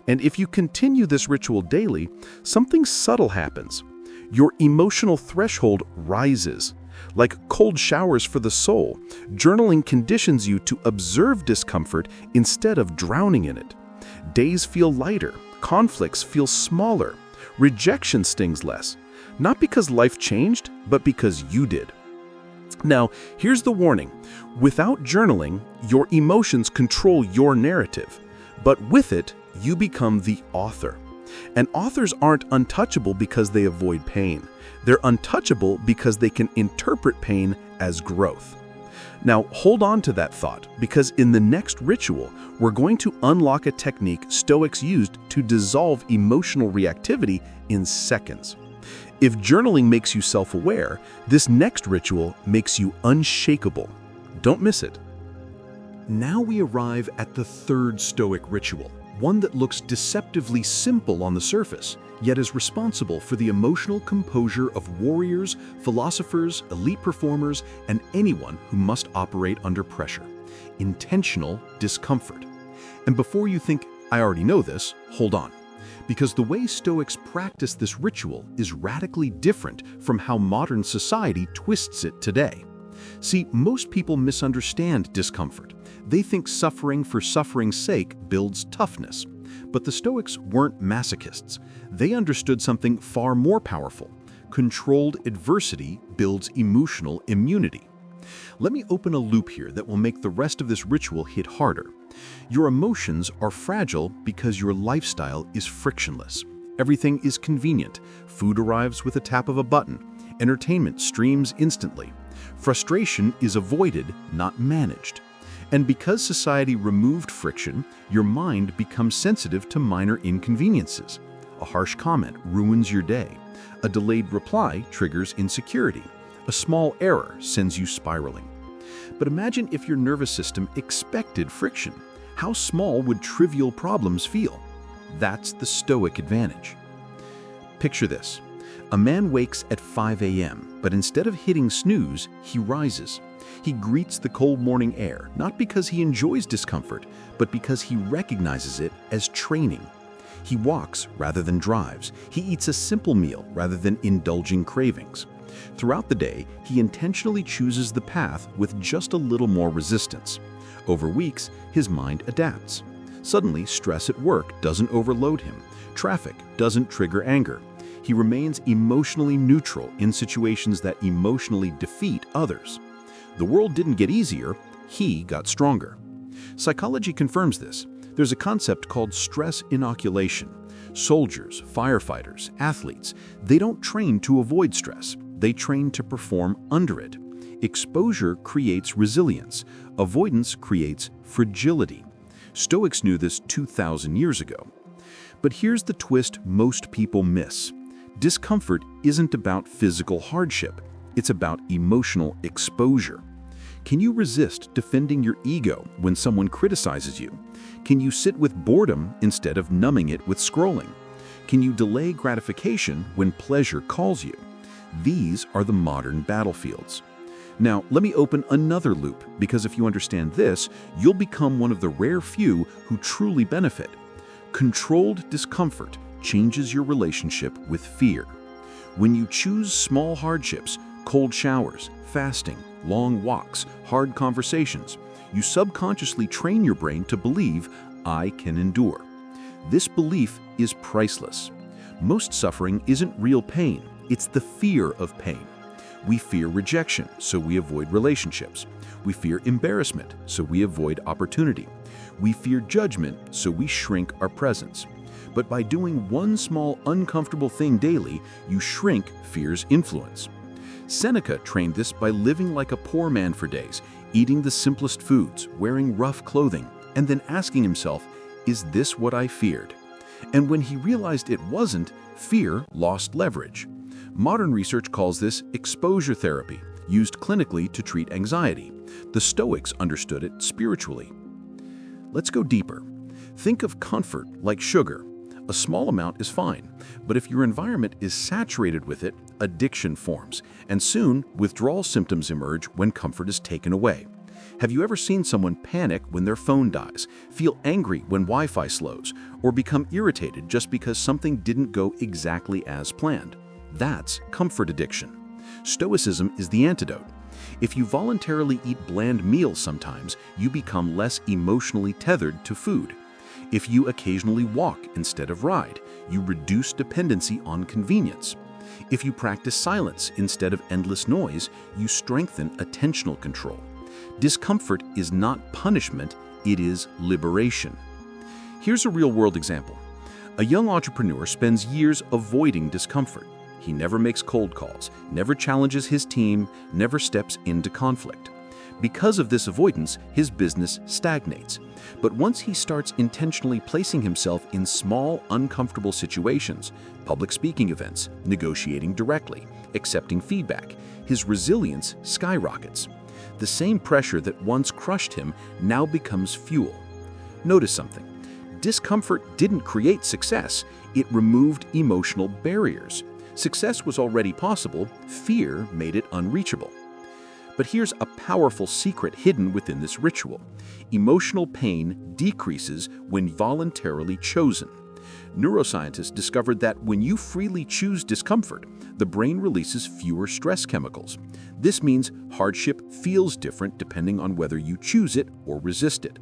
And if you continue this ritual daily, something subtle happens. Your emotional threshold rises. Like cold showers for the soul, journaling conditions you to observe discomfort instead of drowning in it. Days feel lighter, conflicts feel smaller, rejection stings less. Not because life changed, but because you did. Now, here's the warning. Without journaling, your emotions control your narrative. But with it, you become the author. And authors aren't untouchable because they avoid pain. They're untouchable because they can interpret pain as growth. Now, hold on to that thought, because in the next ritual, we're going to unlock a technique Stoics used to dissolve emotional reactivity in seconds. If journaling makes you self-aware, this next ritual makes you unshakable. Don't miss it. Now we arrive at the third Stoic ritual, one that looks deceptively simple on the surface, yet is responsible for the emotional composure of warriors, philosophers, elite performers, and anyone who must operate under pressure: intentional discomfort. And before you think, I already know this, hold on. Because the way Stoics practice this ritual is radically different from how modern society twists it today. See, most people misunderstand discomfort. They think suffering for suffering's sake builds toughness. But the Stoics weren't masochists. They understood something far more powerful. Controlled adversity builds emotional immunity. Let me open a loop here that will make the rest of this ritual hit harder. Your emotions are fragile because your lifestyle is frictionless. Everything is convenient. Food arrives with a tap of a button. Entertainment streams instantly. Frustration is avoided, not managed. And because society removed friction, your mind becomes sensitive to minor inconveniences. A harsh comment ruins your day. A delayed reply triggers insecurity. A small error sends you spiraling. But imagine if your nervous system expected friction. How small would trivial problems feel? That's the Stoic advantage. Picture this. A man wakes at 5 a.m., but instead of hitting snooze, he rises. He greets the cold morning air, not because he enjoys discomfort, but because he recognizes it as training. He walks rather than drives. He eats a simple meal rather than indulging cravings. Throughout the day, he intentionally chooses the path with just a little more resistance. Over weeks, his mind adapts. Suddenly, stress at work doesn't overload him. Traffic doesn't trigger anger. He remains emotionally neutral in situations that emotionally defeat others. The world didn't get easier, he got stronger. Psychology confirms this. There's a concept called stress inoculation. Soldiers, firefighters, athletes, they don't train to avoid stress. They train to perform under it. Exposure creates resilience. Avoidance creates fragility. Stoics knew this 2,000 years ago. But here's the twist most people miss. Discomfort isn't about physical hardship. It's about emotional exposure. Can you resist defending your ego when someone criticizes you? Can you sit with boredom instead of numbing it with scrolling? Can you delay gratification when pleasure calls you? These are the modern battlefields. Now, let me open another loop, because if you understand this, you'll become one of the rare few who truly benefit. Controlled discomfort changes your relationship with fear. When you choose small hardships, Cold showers, fasting, long walks, hard conversations. You subconsciously train your brain to believe, I can endure. This belief is priceless. Most suffering isn't real pain, it's the fear of pain. We fear rejection, so we avoid relationships. We fear embarrassment, so we avoid opportunity. We fear judgment, so we shrink our presence. But by doing one small uncomfortable thing daily, you shrink fear's influence. Seneca trained this by living like a poor man for days, eating the simplest foods, wearing rough clothing, and then asking himself, is this what I feared? And when he realized it wasn't, fear lost leverage. Modern research calls this exposure therapy, used clinically to treat anxiety. The Stoics understood it spiritually. Let's go deeper. Think of comfort like sugar. A small amount is fine, but if your environment is saturated with it, addiction forms, and soon withdrawal symptoms emerge when comfort is taken away. Have you ever seen someone panic when their phone dies, feel angry when Wi-Fi slows, or become irritated just because something didn't go exactly as planned? That's comfort addiction. Stoicism is the antidote. If you voluntarily eat bland meals sometimes, you become less emotionally tethered to food. If you occasionally walk instead of ride, you reduce dependency on convenience. If you practice silence instead of endless noise, you strengthen attentional control. Discomfort is not punishment, it is liberation. Here's a real-world example. A young entrepreneur spends years avoiding discomfort. He never makes cold calls, never challenges his team, never steps into conflict. Because of this avoidance, his business stagnates. But once he starts intentionally placing himself in small, uncomfortable situations, public speaking events, negotiating directly, accepting feedback, his resilience skyrockets. The same pressure that once crushed him now becomes fuel. Notice something. Discomfort didn't create success, it removed emotional barriers. Success was already possible, fear made it unreachable. But here's a powerful secret hidden within this ritual. Emotional pain decreases when voluntarily chosen. Neuroscientists discovered that when you freely choose discomfort, the brain releases fewer stress chemicals. This means hardship feels different depending on whether you choose it or resist it.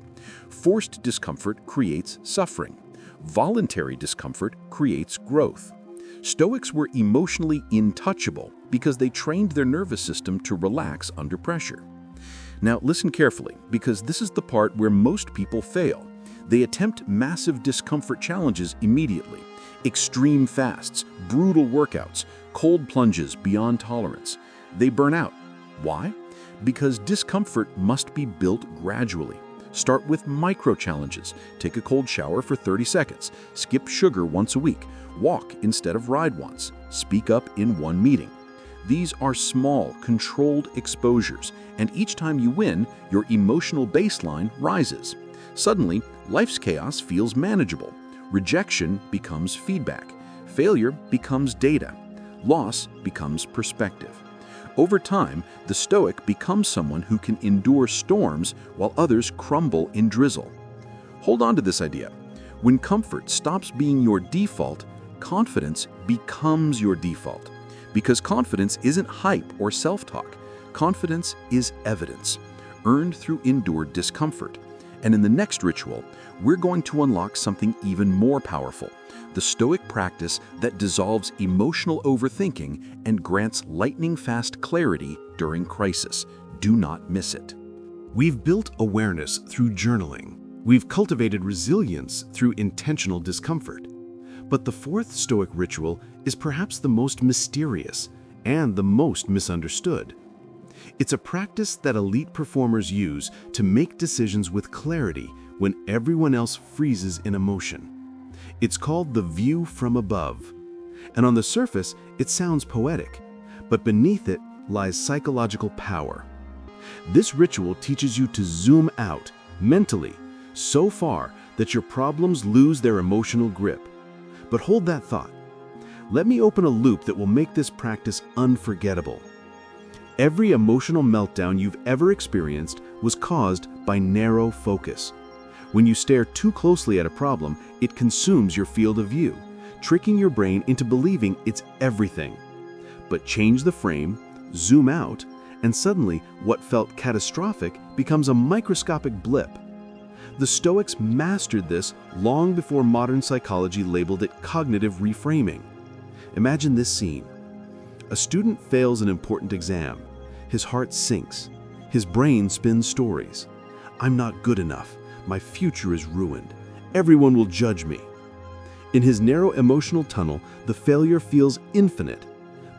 Forced discomfort creates suffering. Voluntary discomfort creates growth. Stoics were emotionally intouchable because they trained their nervous system to relax under pressure. Now listen carefully, because this is the part where most people fail. They attempt massive discomfort challenges immediately. Extreme fasts, brutal workouts, cold plunges beyond tolerance. They burn out. Why? Because discomfort must be built gradually. Start with micro challenges. Take a cold shower for 30 seconds. Skip sugar once a week. Walk instead of ride once. Speak up in one meeting. These are small, controlled exposures, and each time you win, your emotional baseline rises. Suddenly, life's chaos feels manageable. Rejection becomes feedback. Failure becomes data. Loss becomes perspective. Over time, the Stoic becomes someone who can endure storms while others crumble in drizzle. Hold on to this idea. When comfort stops being your default, confidence becomes your default. Because confidence isn't hype or self-talk. Confidence is evidence, earned through endured discomfort. And in the next ritual, we're going to unlock something even more powerful, the Stoic practice that dissolves emotional overthinking and grants lightning-fast clarity during crisis. Do not miss it. We've built awareness through journaling. We've cultivated resilience through intentional discomfort. But the fourth Stoic ritual is perhaps the most mysterious and the most misunderstood. It's a practice that elite performers use to make decisions with clarity when everyone else freezes in emotion. It's called the view from above. And on the surface, it sounds poetic, but beneath it lies psychological power. This ritual teaches you to zoom out mentally so far that your problems lose their emotional grip. But hold that thought. Let me open a loop that will make this practice unforgettable. Every emotional meltdown you've ever experienced was caused by narrow focus. When you stare too closely at a problem, it consumes your field of view, tricking your brain into believing it's everything. But change the frame, zoom out, and suddenly what felt catastrophic becomes a microscopic blip. The Stoics mastered this long before modern psychology labeled it cognitive reframing. Imagine this scene. A student fails an important exam. His heart sinks. His brain spins stories. I'm not good enough. My future is ruined. Everyone will judge me. In his narrow emotional tunnel, the failure feels infinite,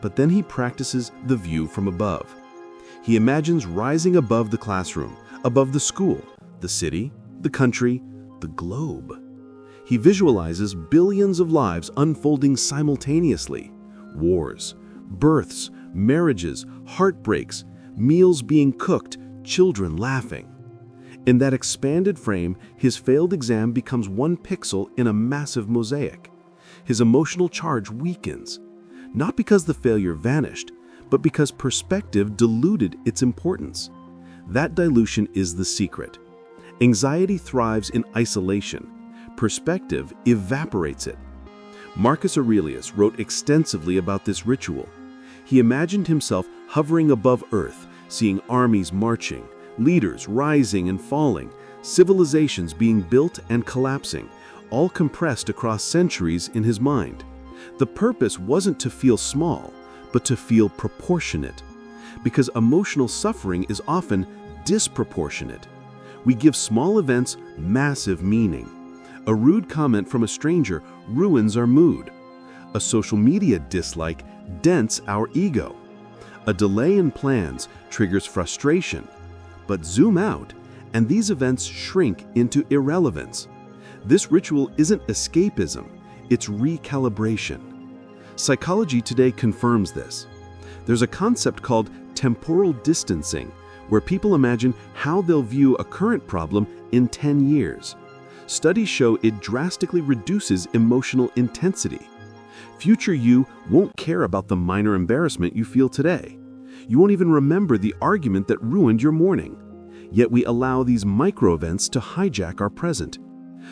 but then he practices the view from above. He imagines rising above the classroom, above the school, the city, the country, the globe. He visualizes billions of lives unfolding simultaneously. Wars, births, marriages, heartbreaks, meals being cooked, children laughing. In that expanded frame, his failed exam becomes one pixel in a massive mosaic. His emotional charge weakens, not because the failure vanished, but because perspective diluted its importance. That dilution is the secret. Anxiety thrives in isolation. Perspective evaporates it. Marcus Aurelius wrote extensively about this ritual. He imagined himself hovering above earth, seeing armies marching, leaders rising and falling, civilizations being built and collapsing, all compressed across centuries in his mind. The purpose wasn't to feel small, but to feel proportionate. Because emotional suffering is often disproportionate. We give small events massive meaning. A rude comment from a stranger ruins our mood. A social media dislike dents our ego. A delay in plans triggers frustration. But zoom out, and these events shrink into irrelevance. This ritual isn't escapism, it's recalibration. Psychology today confirms this. There's a concept called temporal distancing, where people imagine how they'll view a current problem in 10 years. Studies show it drastically reduces emotional intensity. Future you won't care about the minor embarrassment you feel today. You won't even remember the argument that ruined your morning. Yet we allow these micro-events to hijack our present.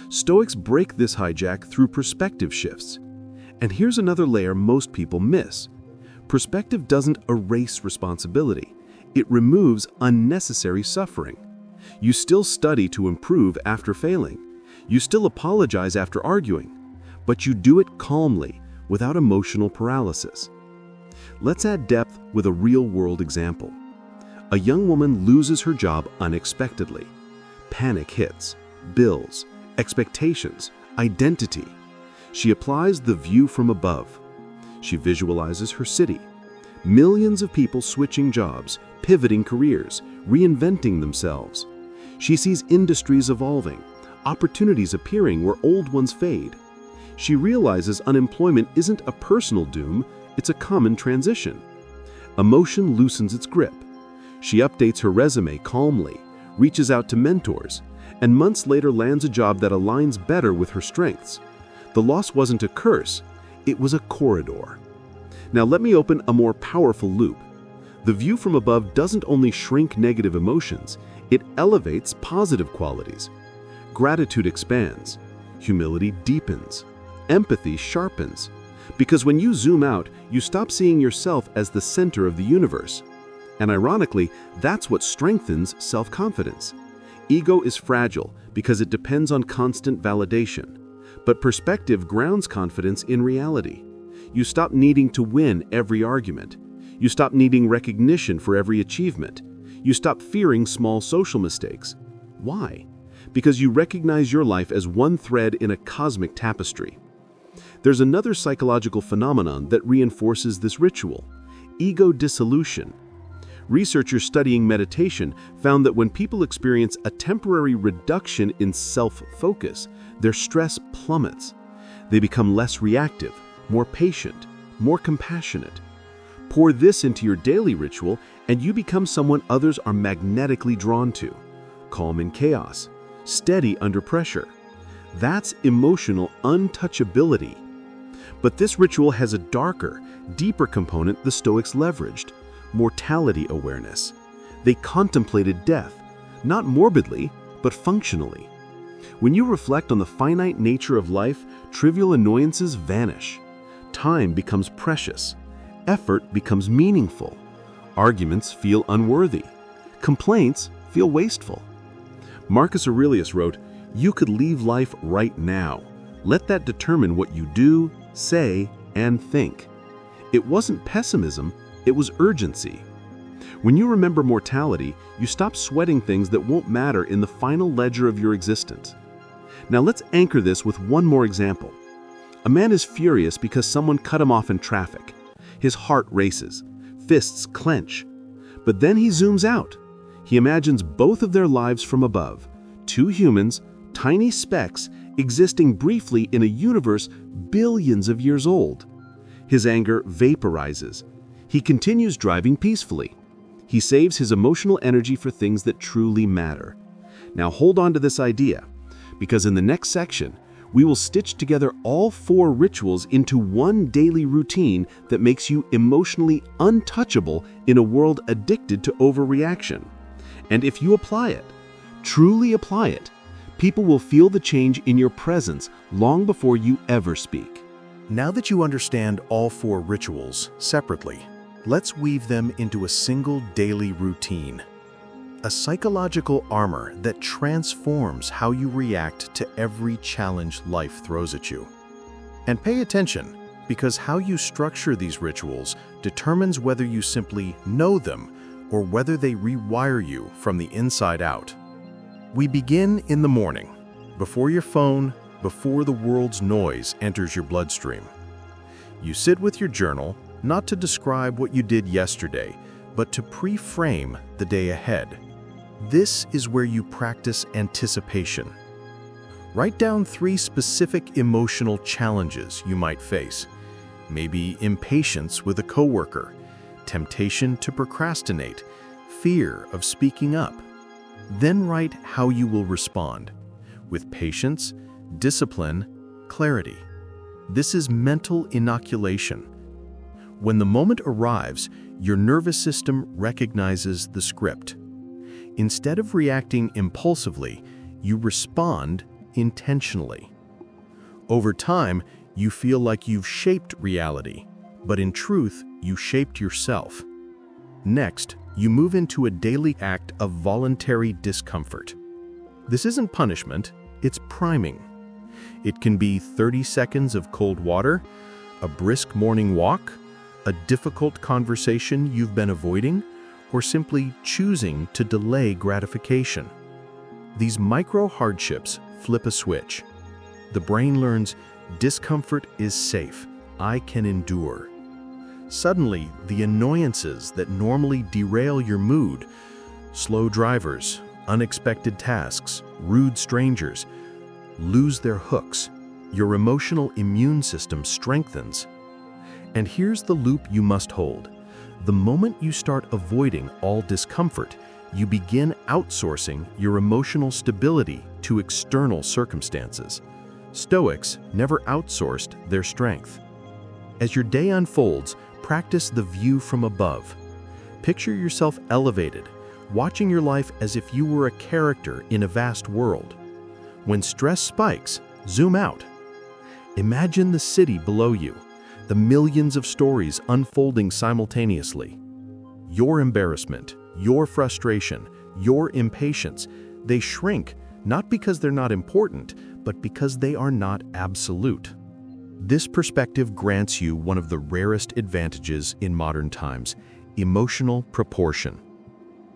Stoics break this hijack through perspective shifts. And here's another layer most people miss. Perspective doesn't erase responsibility. It removes unnecessary suffering. You still study to improve after failing. You still apologize after arguing. But you do it calmly, without emotional paralysis. Let's add depth with a real-world example. A young woman loses her job unexpectedly. Panic hits, bills, expectations, identity. She applies the view from above. She visualizes her city. Millions of people switching jobs, pivoting careers, reinventing themselves. She sees industries evolving, opportunities appearing where old ones fade. She realizes unemployment isn't a personal doom, it's a common transition. Emotion loosens its grip. She updates her resume calmly, reaches out to mentors, and months later lands a job that aligns better with her strengths. The loss wasn't a curse, it was a corridor. Now let me open a more powerful loop. The view from above doesn't only shrink negative emotions, it elevates positive qualities. Gratitude expands, humility deepens, empathy sharpens. Because when you zoom out, you stop seeing yourself as the center of the universe. And ironically, that's what strengthens self-confidence. Ego is fragile because it depends on constant validation. But perspective grounds confidence in reality. You stop needing to win every argument. You stop needing recognition for every achievement. You stop fearing small social mistakes. Why? Because you recognize your life as one thread in a cosmic tapestry. There's another psychological phenomenon that reinforces this ritual: ego dissolution. Researchers studying meditation found that when people experience a temporary reduction in self-focus, their stress plummets. They become less reactive, more patient, more compassionate. Pour this into your daily ritual, and you become someone others are magnetically drawn to. Calm in chaos, steady under pressure. That's emotional untouchability. But this ritual has a darker, deeper component the Stoics leveraged: mortality awareness. They contemplated death, not morbidly, but functionally. When you reflect on the finite nature of life, trivial annoyances vanish. Time becomes precious. Effort becomes meaningful. Arguments feel unworthy. Complaints feel wasteful. Marcus Aurelius wrote, "You could leave life right now. Let that determine what you do, say, and think." It wasn't pessimism, it was urgency. When you remember mortality, you stop sweating things that won't matter in the final ledger of your existence. Now let's anchor this with one more example. A man is furious because someone cut him off in traffic. His heart races, fists clench. But then he zooms out. He imagines both of their lives from above, two humans, tiny specks, existing briefly in a universe billions of years old. His anger vaporizes. He continues driving peacefully. He saves his emotional energy for things that truly matter. Now hold on to this idea, because in the next section, we will stitch together all 4 rituals into one daily routine that makes you emotionally untouchable in a world addicted to overreaction. And if you apply it, truly apply it, people will feel the change in your presence long before you ever speak. Now that you understand all 4 rituals separately, let's weave them into a single daily routine. A psychological armor that transforms how you react to every challenge life throws at you. And pay attention, because how you structure these rituals determines whether you simply know them or whether they rewire you from the inside out. We begin in the morning, before your phone, before the world's noise enters your bloodstream. You sit with your journal, not to describe what you did yesterday, but to pre-frame the day ahead. This is where you practice anticipation. Write down 3 specific emotional challenges you might face. Maybe impatience with a coworker, temptation to procrastinate, fear of speaking up. Then write how you will respond, with patience, discipline, clarity. This is mental inoculation. When the moment arrives, your nervous system recognizes the script. Instead of reacting impulsively, you respond intentionally. Over time, you feel like you've shaped reality, but in truth, you shaped yourself. Next, you move into a daily act of voluntary discomfort. This isn't punishment, it's priming. It can be 30 seconds of cold water, a brisk morning walk, a difficult conversation you've been avoiding, or simply choosing to delay gratification. These micro hardships flip a switch. The brain learns discomfort is safe, I can endure. Suddenly, the annoyances that normally derail your mood, slow drivers, unexpected tasks, rude strangers, lose their hooks. Your emotional immune system strengthens. And here's the loop you must hold. The moment you start avoiding all discomfort, you begin outsourcing your emotional stability to external circumstances. Stoics never outsourced their strength. As your day unfolds, practice the view from above. Picture yourself elevated, watching your life as if you were a character in a vast world. When stress spikes, zoom out. Imagine the city below you, the millions of stories unfolding simultaneously. Your embarrassment, your frustration, your impatience, they shrink not because they're not important, but because they are not absolute. This perspective grants you one of the rarest advantages in modern times: emotional proportion.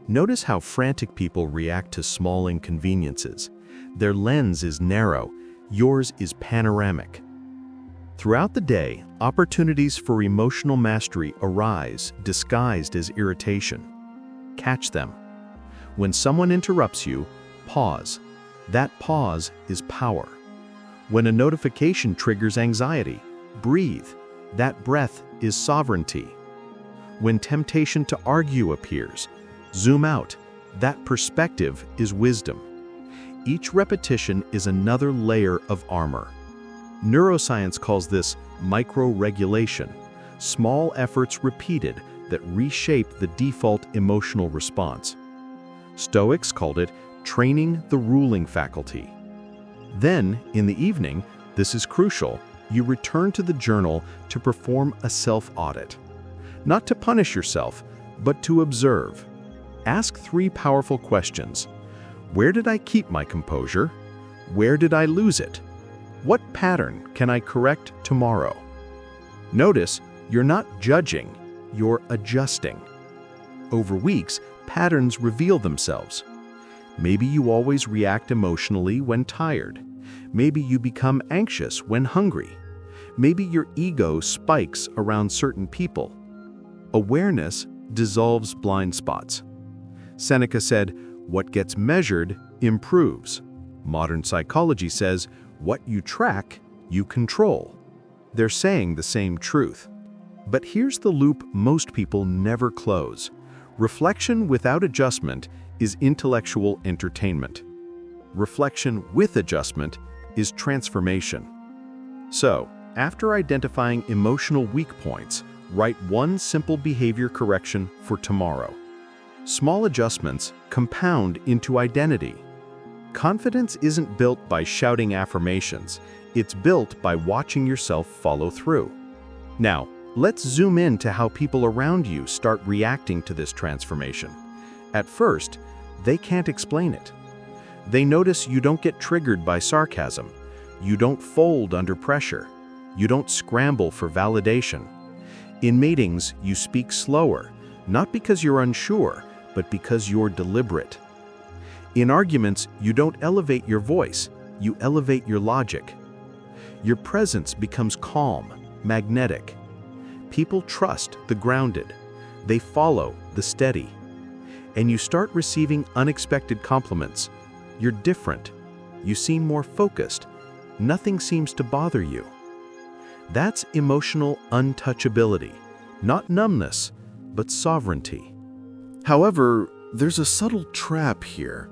Notice how frantic people react to small inconveniences. Their lens is narrow, yours is panoramic. Throughout the day, opportunities for emotional mastery arise, disguised as irritation. Catch them. When someone interrupts you, pause. That pause is power. When a notification triggers anxiety, breathe. That breath is sovereignty. When temptation to argue appears, zoom out. That perspective is wisdom. Each repetition is another layer of armor. Neuroscience calls this micro-regulation, small efforts repeated that reshape the default emotional response. Stoics called it training the ruling faculty. Then, in the evening, this is crucial, you return to the journal to perform a self-audit. Not to punish yourself, but to observe. Ask 3 powerful questions. Where did I keep my composure? Where did I lose it? What pattern can I correct tomorrow? Notice you're not judging, you're adjusting. Over weeks, patterns reveal themselves. Maybe you always react emotionally when tired. Maybe you become anxious when hungry. Maybe your ego spikes around certain people. Awareness dissolves blind spots. Seneca said, "What gets measured improves." Modern psychology says, "What you track, you control." They're saying the same truth. But here's the loop most people never close. Reflection without adjustment is intellectual entertainment. Reflection with adjustment is transformation. So, after identifying emotional weak points, write one simple behavior correction for tomorrow. Small adjustments compound into identity. Confidence isn't built by shouting affirmations. It's built by watching yourself follow through. Now, let's zoom in to how people around you start reacting to this transformation. At first, they can't explain it. They notice you don't get triggered by sarcasm. You don't fold under pressure. You don't scramble for validation. In meetings, you speak slower, not because you're unsure, but because you're deliberate. In arguments, you don't elevate your voice, you elevate your logic. Your presence becomes calm, magnetic. People trust the grounded. They follow the steady. And you start receiving unexpected compliments. You're different. You seem more focused. Nothing seems to bother you. That's emotional untouchability, not numbness, but sovereignty. However, there's a subtle trap here.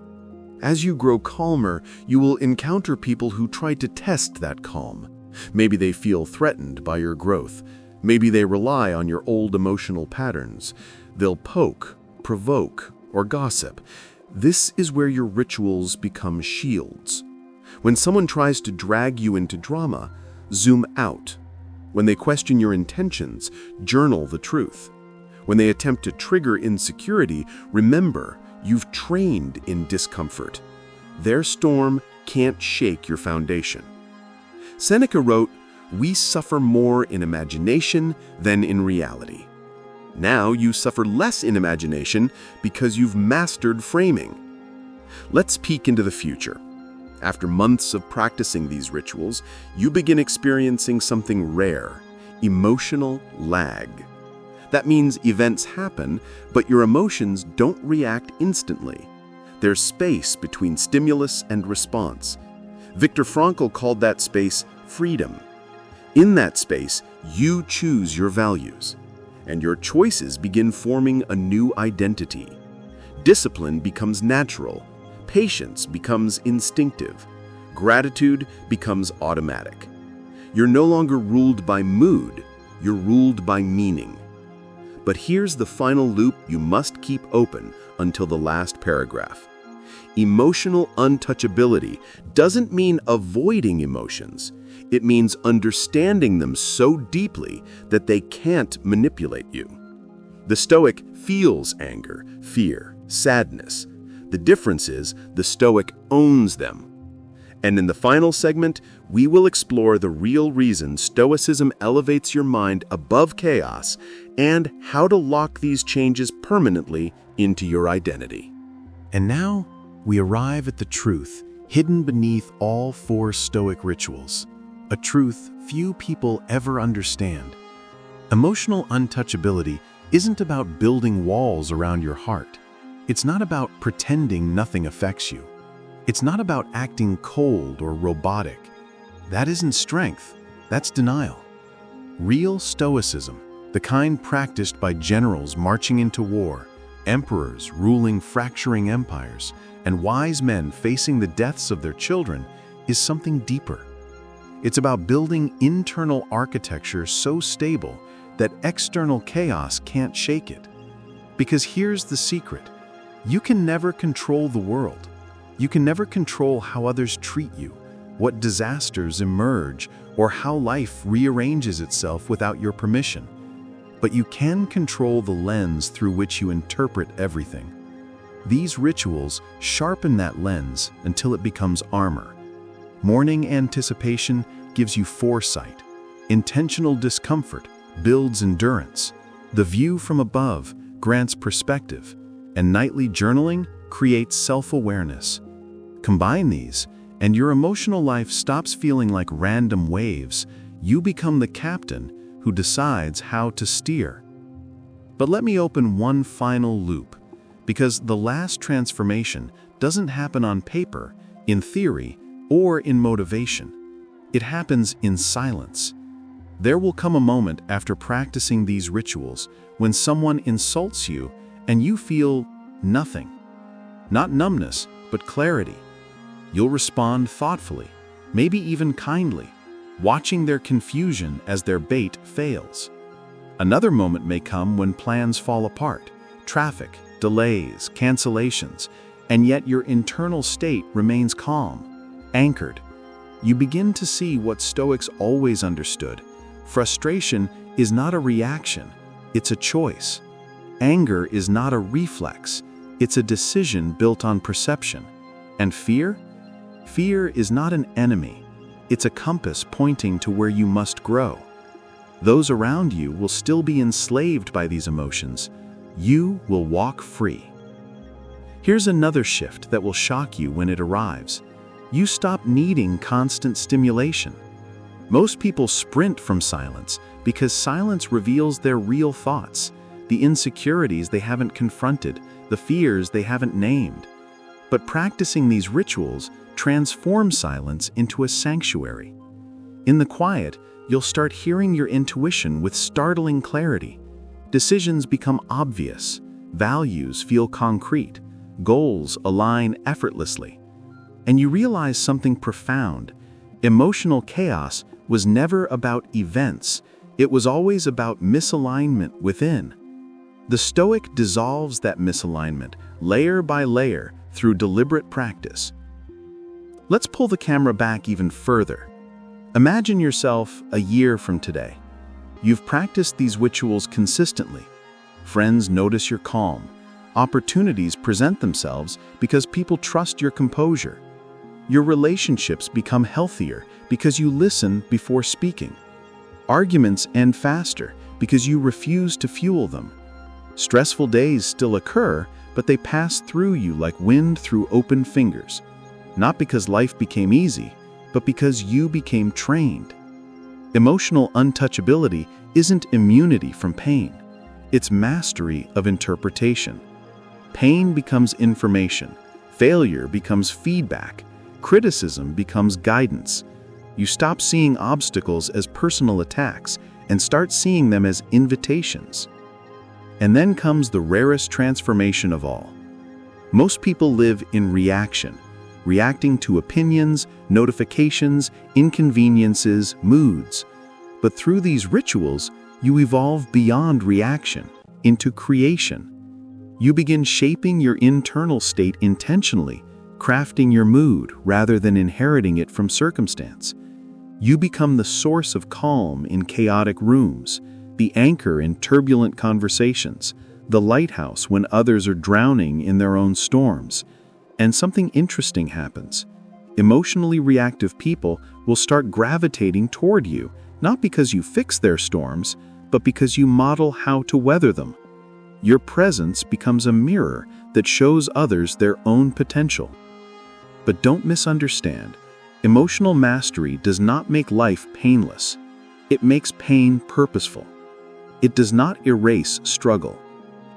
As you grow calmer, you will encounter people who try to test that calm. Maybe they feel threatened by your growth. Maybe they rely on your old emotional patterns. They'll poke, provoke, or gossip. This is where your rituals become shields. When someone tries to drag you into drama, zoom out. When they question your intentions, journal the truth. When they attempt to trigger insecurity, remember you've trained in discomfort. Their storm can't shake your foundation. Seneca wrote, "We suffer more in imagination than in reality." Now you suffer less in imagination because you've mastered framing. Let's peek into the future. After months of practicing these rituals, you begin experiencing something rare: emotional lag. That means events happen, but your emotions don't react instantly. There's space between stimulus and response. Viktor Frankl called that space freedom. In that space, you choose your values, and your choices begin forming a new identity. Discipline becomes natural. Patience becomes instinctive. Gratitude becomes automatic. You're no longer ruled by mood, you're ruled by meaning. But here's the final loop you must keep open until the last paragraph. Emotional untouchability doesn't mean avoiding emotions. It means understanding them so deeply that they can't manipulate you. The Stoic feels anger, fear, sadness. The difference is the Stoic owns them. And in the final segment, we will explore the real reason Stoicism elevates your mind above chaos and how to lock these changes permanently into your identity. And now, we arrive at the truth hidden beneath all 4 Stoic rituals, a truth few people ever understand. Emotional untouchability isn't about building walls around your heart. It's not about pretending nothing affects you. It's not about acting cold or robotic. That isn't strength, that's denial. Real Stoicism, the kind practiced by generals marching into war, emperors ruling fracturing empires, and wise men facing the deaths of their children, is something deeper. It's about building internal architecture so stable that external chaos can't shake it. Because here's the secret: you can never control the world. You can never control how others treat you, what disasters emerge, or how life rearranges itself without your permission. but you can control the lens through which you interpret everything. These rituals sharpen that lens until it becomes armor. Morning anticipation gives you foresight. Intentional discomfort builds endurance. The view from above grants perspective, and nightly journaling creates self-awareness. Combine these, and your emotional life stops feeling like random waves. You become the captain who decides how to steer. But let me open one final loop, because the last transformation doesn't happen on paper, in theory, or in motivation. It happens in silence. There will come a moment after practicing these rituals when someone insults you and you feel nothing. Not numbness, but clarity. You'll respond thoughtfully, maybe even kindly, watching their confusion as their bait fails. Another moment may come when plans fall apart, traffic, delays, cancellations, and yet your internal state remains calm, anchored. You begin to see what Stoics always understood. Frustration is not a reaction, it's a choice. Anger is not a reflex, it's a decision built on perception. And fear? Fear is not an enemy, it's a compass pointing to where you must grow. Those around you will still be enslaved by these emotions. You will walk free. Here's another shift that will shock you when it arrives. You stop needing constant stimulation. Most people sprint from silence because silence reveals their real thoughts, the insecurities they haven't confronted, the fears they haven't named. But practicing these rituals transforms silence into a sanctuary. In the quiet, you'll start hearing your intuition with startling clarity. Decisions become obvious, values feel concrete, goals align effortlessly. And you realize something profound. Emotional chaos was never about events, it was always about misalignment within. The Stoic dissolves that misalignment, layer by layer, through deliberate practice. Let's pull the camera back even further. Imagine yourself a year from today. You've practiced these rituals consistently. Friends notice your calm. Opportunities present themselves because people trust your composure. Your relationships become healthier because you listen before speaking. Arguments end faster because you refuse to fuel them. Stressful days still occur, but they pass through you like wind through open fingers. Not because life became easy, but because you became trained. Emotional untouchability isn't immunity from pain. It's mastery of interpretation. Pain becomes information. Failure becomes feedback. Criticism becomes guidance. You stop seeing obstacles as personal attacks and start seeing them as invitations. And then comes the rarest transformation of all. Most people live in reaction, reacting to opinions, notifications, inconveniences, moods. But through these rituals, you evolve beyond reaction into creation. You begin shaping your internal state intentionally, crafting your mood rather than inheriting it from circumstance. You become the source of calm in chaotic rooms, the anchor in turbulent conversations, the lighthouse when others are drowning in their own storms. And something interesting happens. Emotionally reactive people will start gravitating toward you, not because you fix their storms, but because you model how to weather them. Your presence becomes a mirror that shows others their own potential. But don't misunderstand. Emotional mastery does not make life painless. It makes pain purposeful. It does not erase struggle.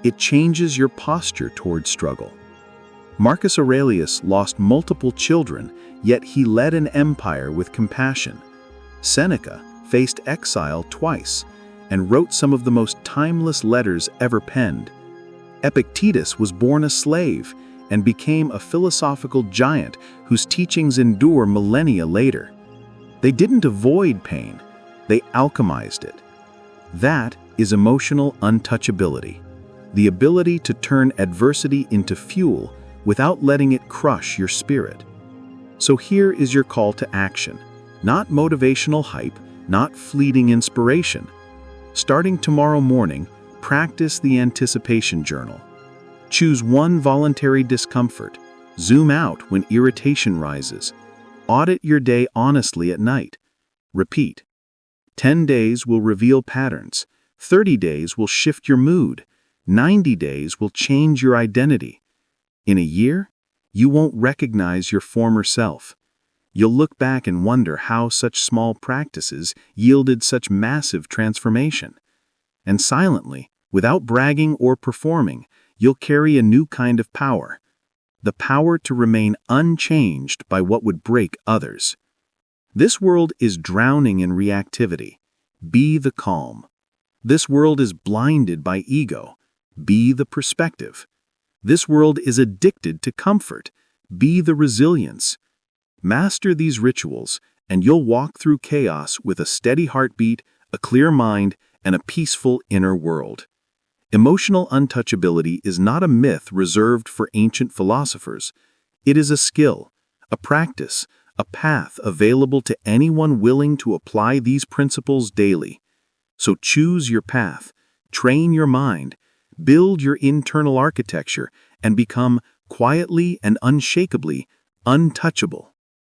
It changes your posture toward struggle. Marcus Aurelius lost multiple children, yet he led an empire with compassion. Seneca faced exile twice and wrote some of the most timeless letters ever penned. Epictetus was born a slave and became a philosophical giant whose teachings endure millennia later. They didn't avoid pain, they alchemized it. That is emotional untouchability, the ability to turn adversity into fuel without letting it crush your spirit. So here is your call to action, not motivational hype, not fleeting inspiration. Starting tomorrow morning, practice the anticipation journal. Choose one voluntary discomfort. Zoom out when irritation rises. Audit your day honestly at night. Repeat. 10 days will reveal patterns. 30 days will shift your mood. 90 days will change your identity. In a year, you won't recognize your former self. You'll look back and wonder how such small practices yielded such massive transformation. And silently, without bragging or performing, you'll carry a new kind of power. The power to remain unchanged by what would break others. This world is drowning in reactivity. Be the calm. This world is blinded by ego. Be the perspective. This world is addicted to comfort. Be the resilience. Master these rituals, and you'll walk through chaos with a steady heartbeat, a clear mind, and a peaceful inner world. Emotional untouchability is not a myth reserved for ancient philosophers. It is a skill, a practice, a path available to anyone willing to apply these principles daily. So choose your path, train your mind, build your internal architecture, and become quietly and unshakably untouchable.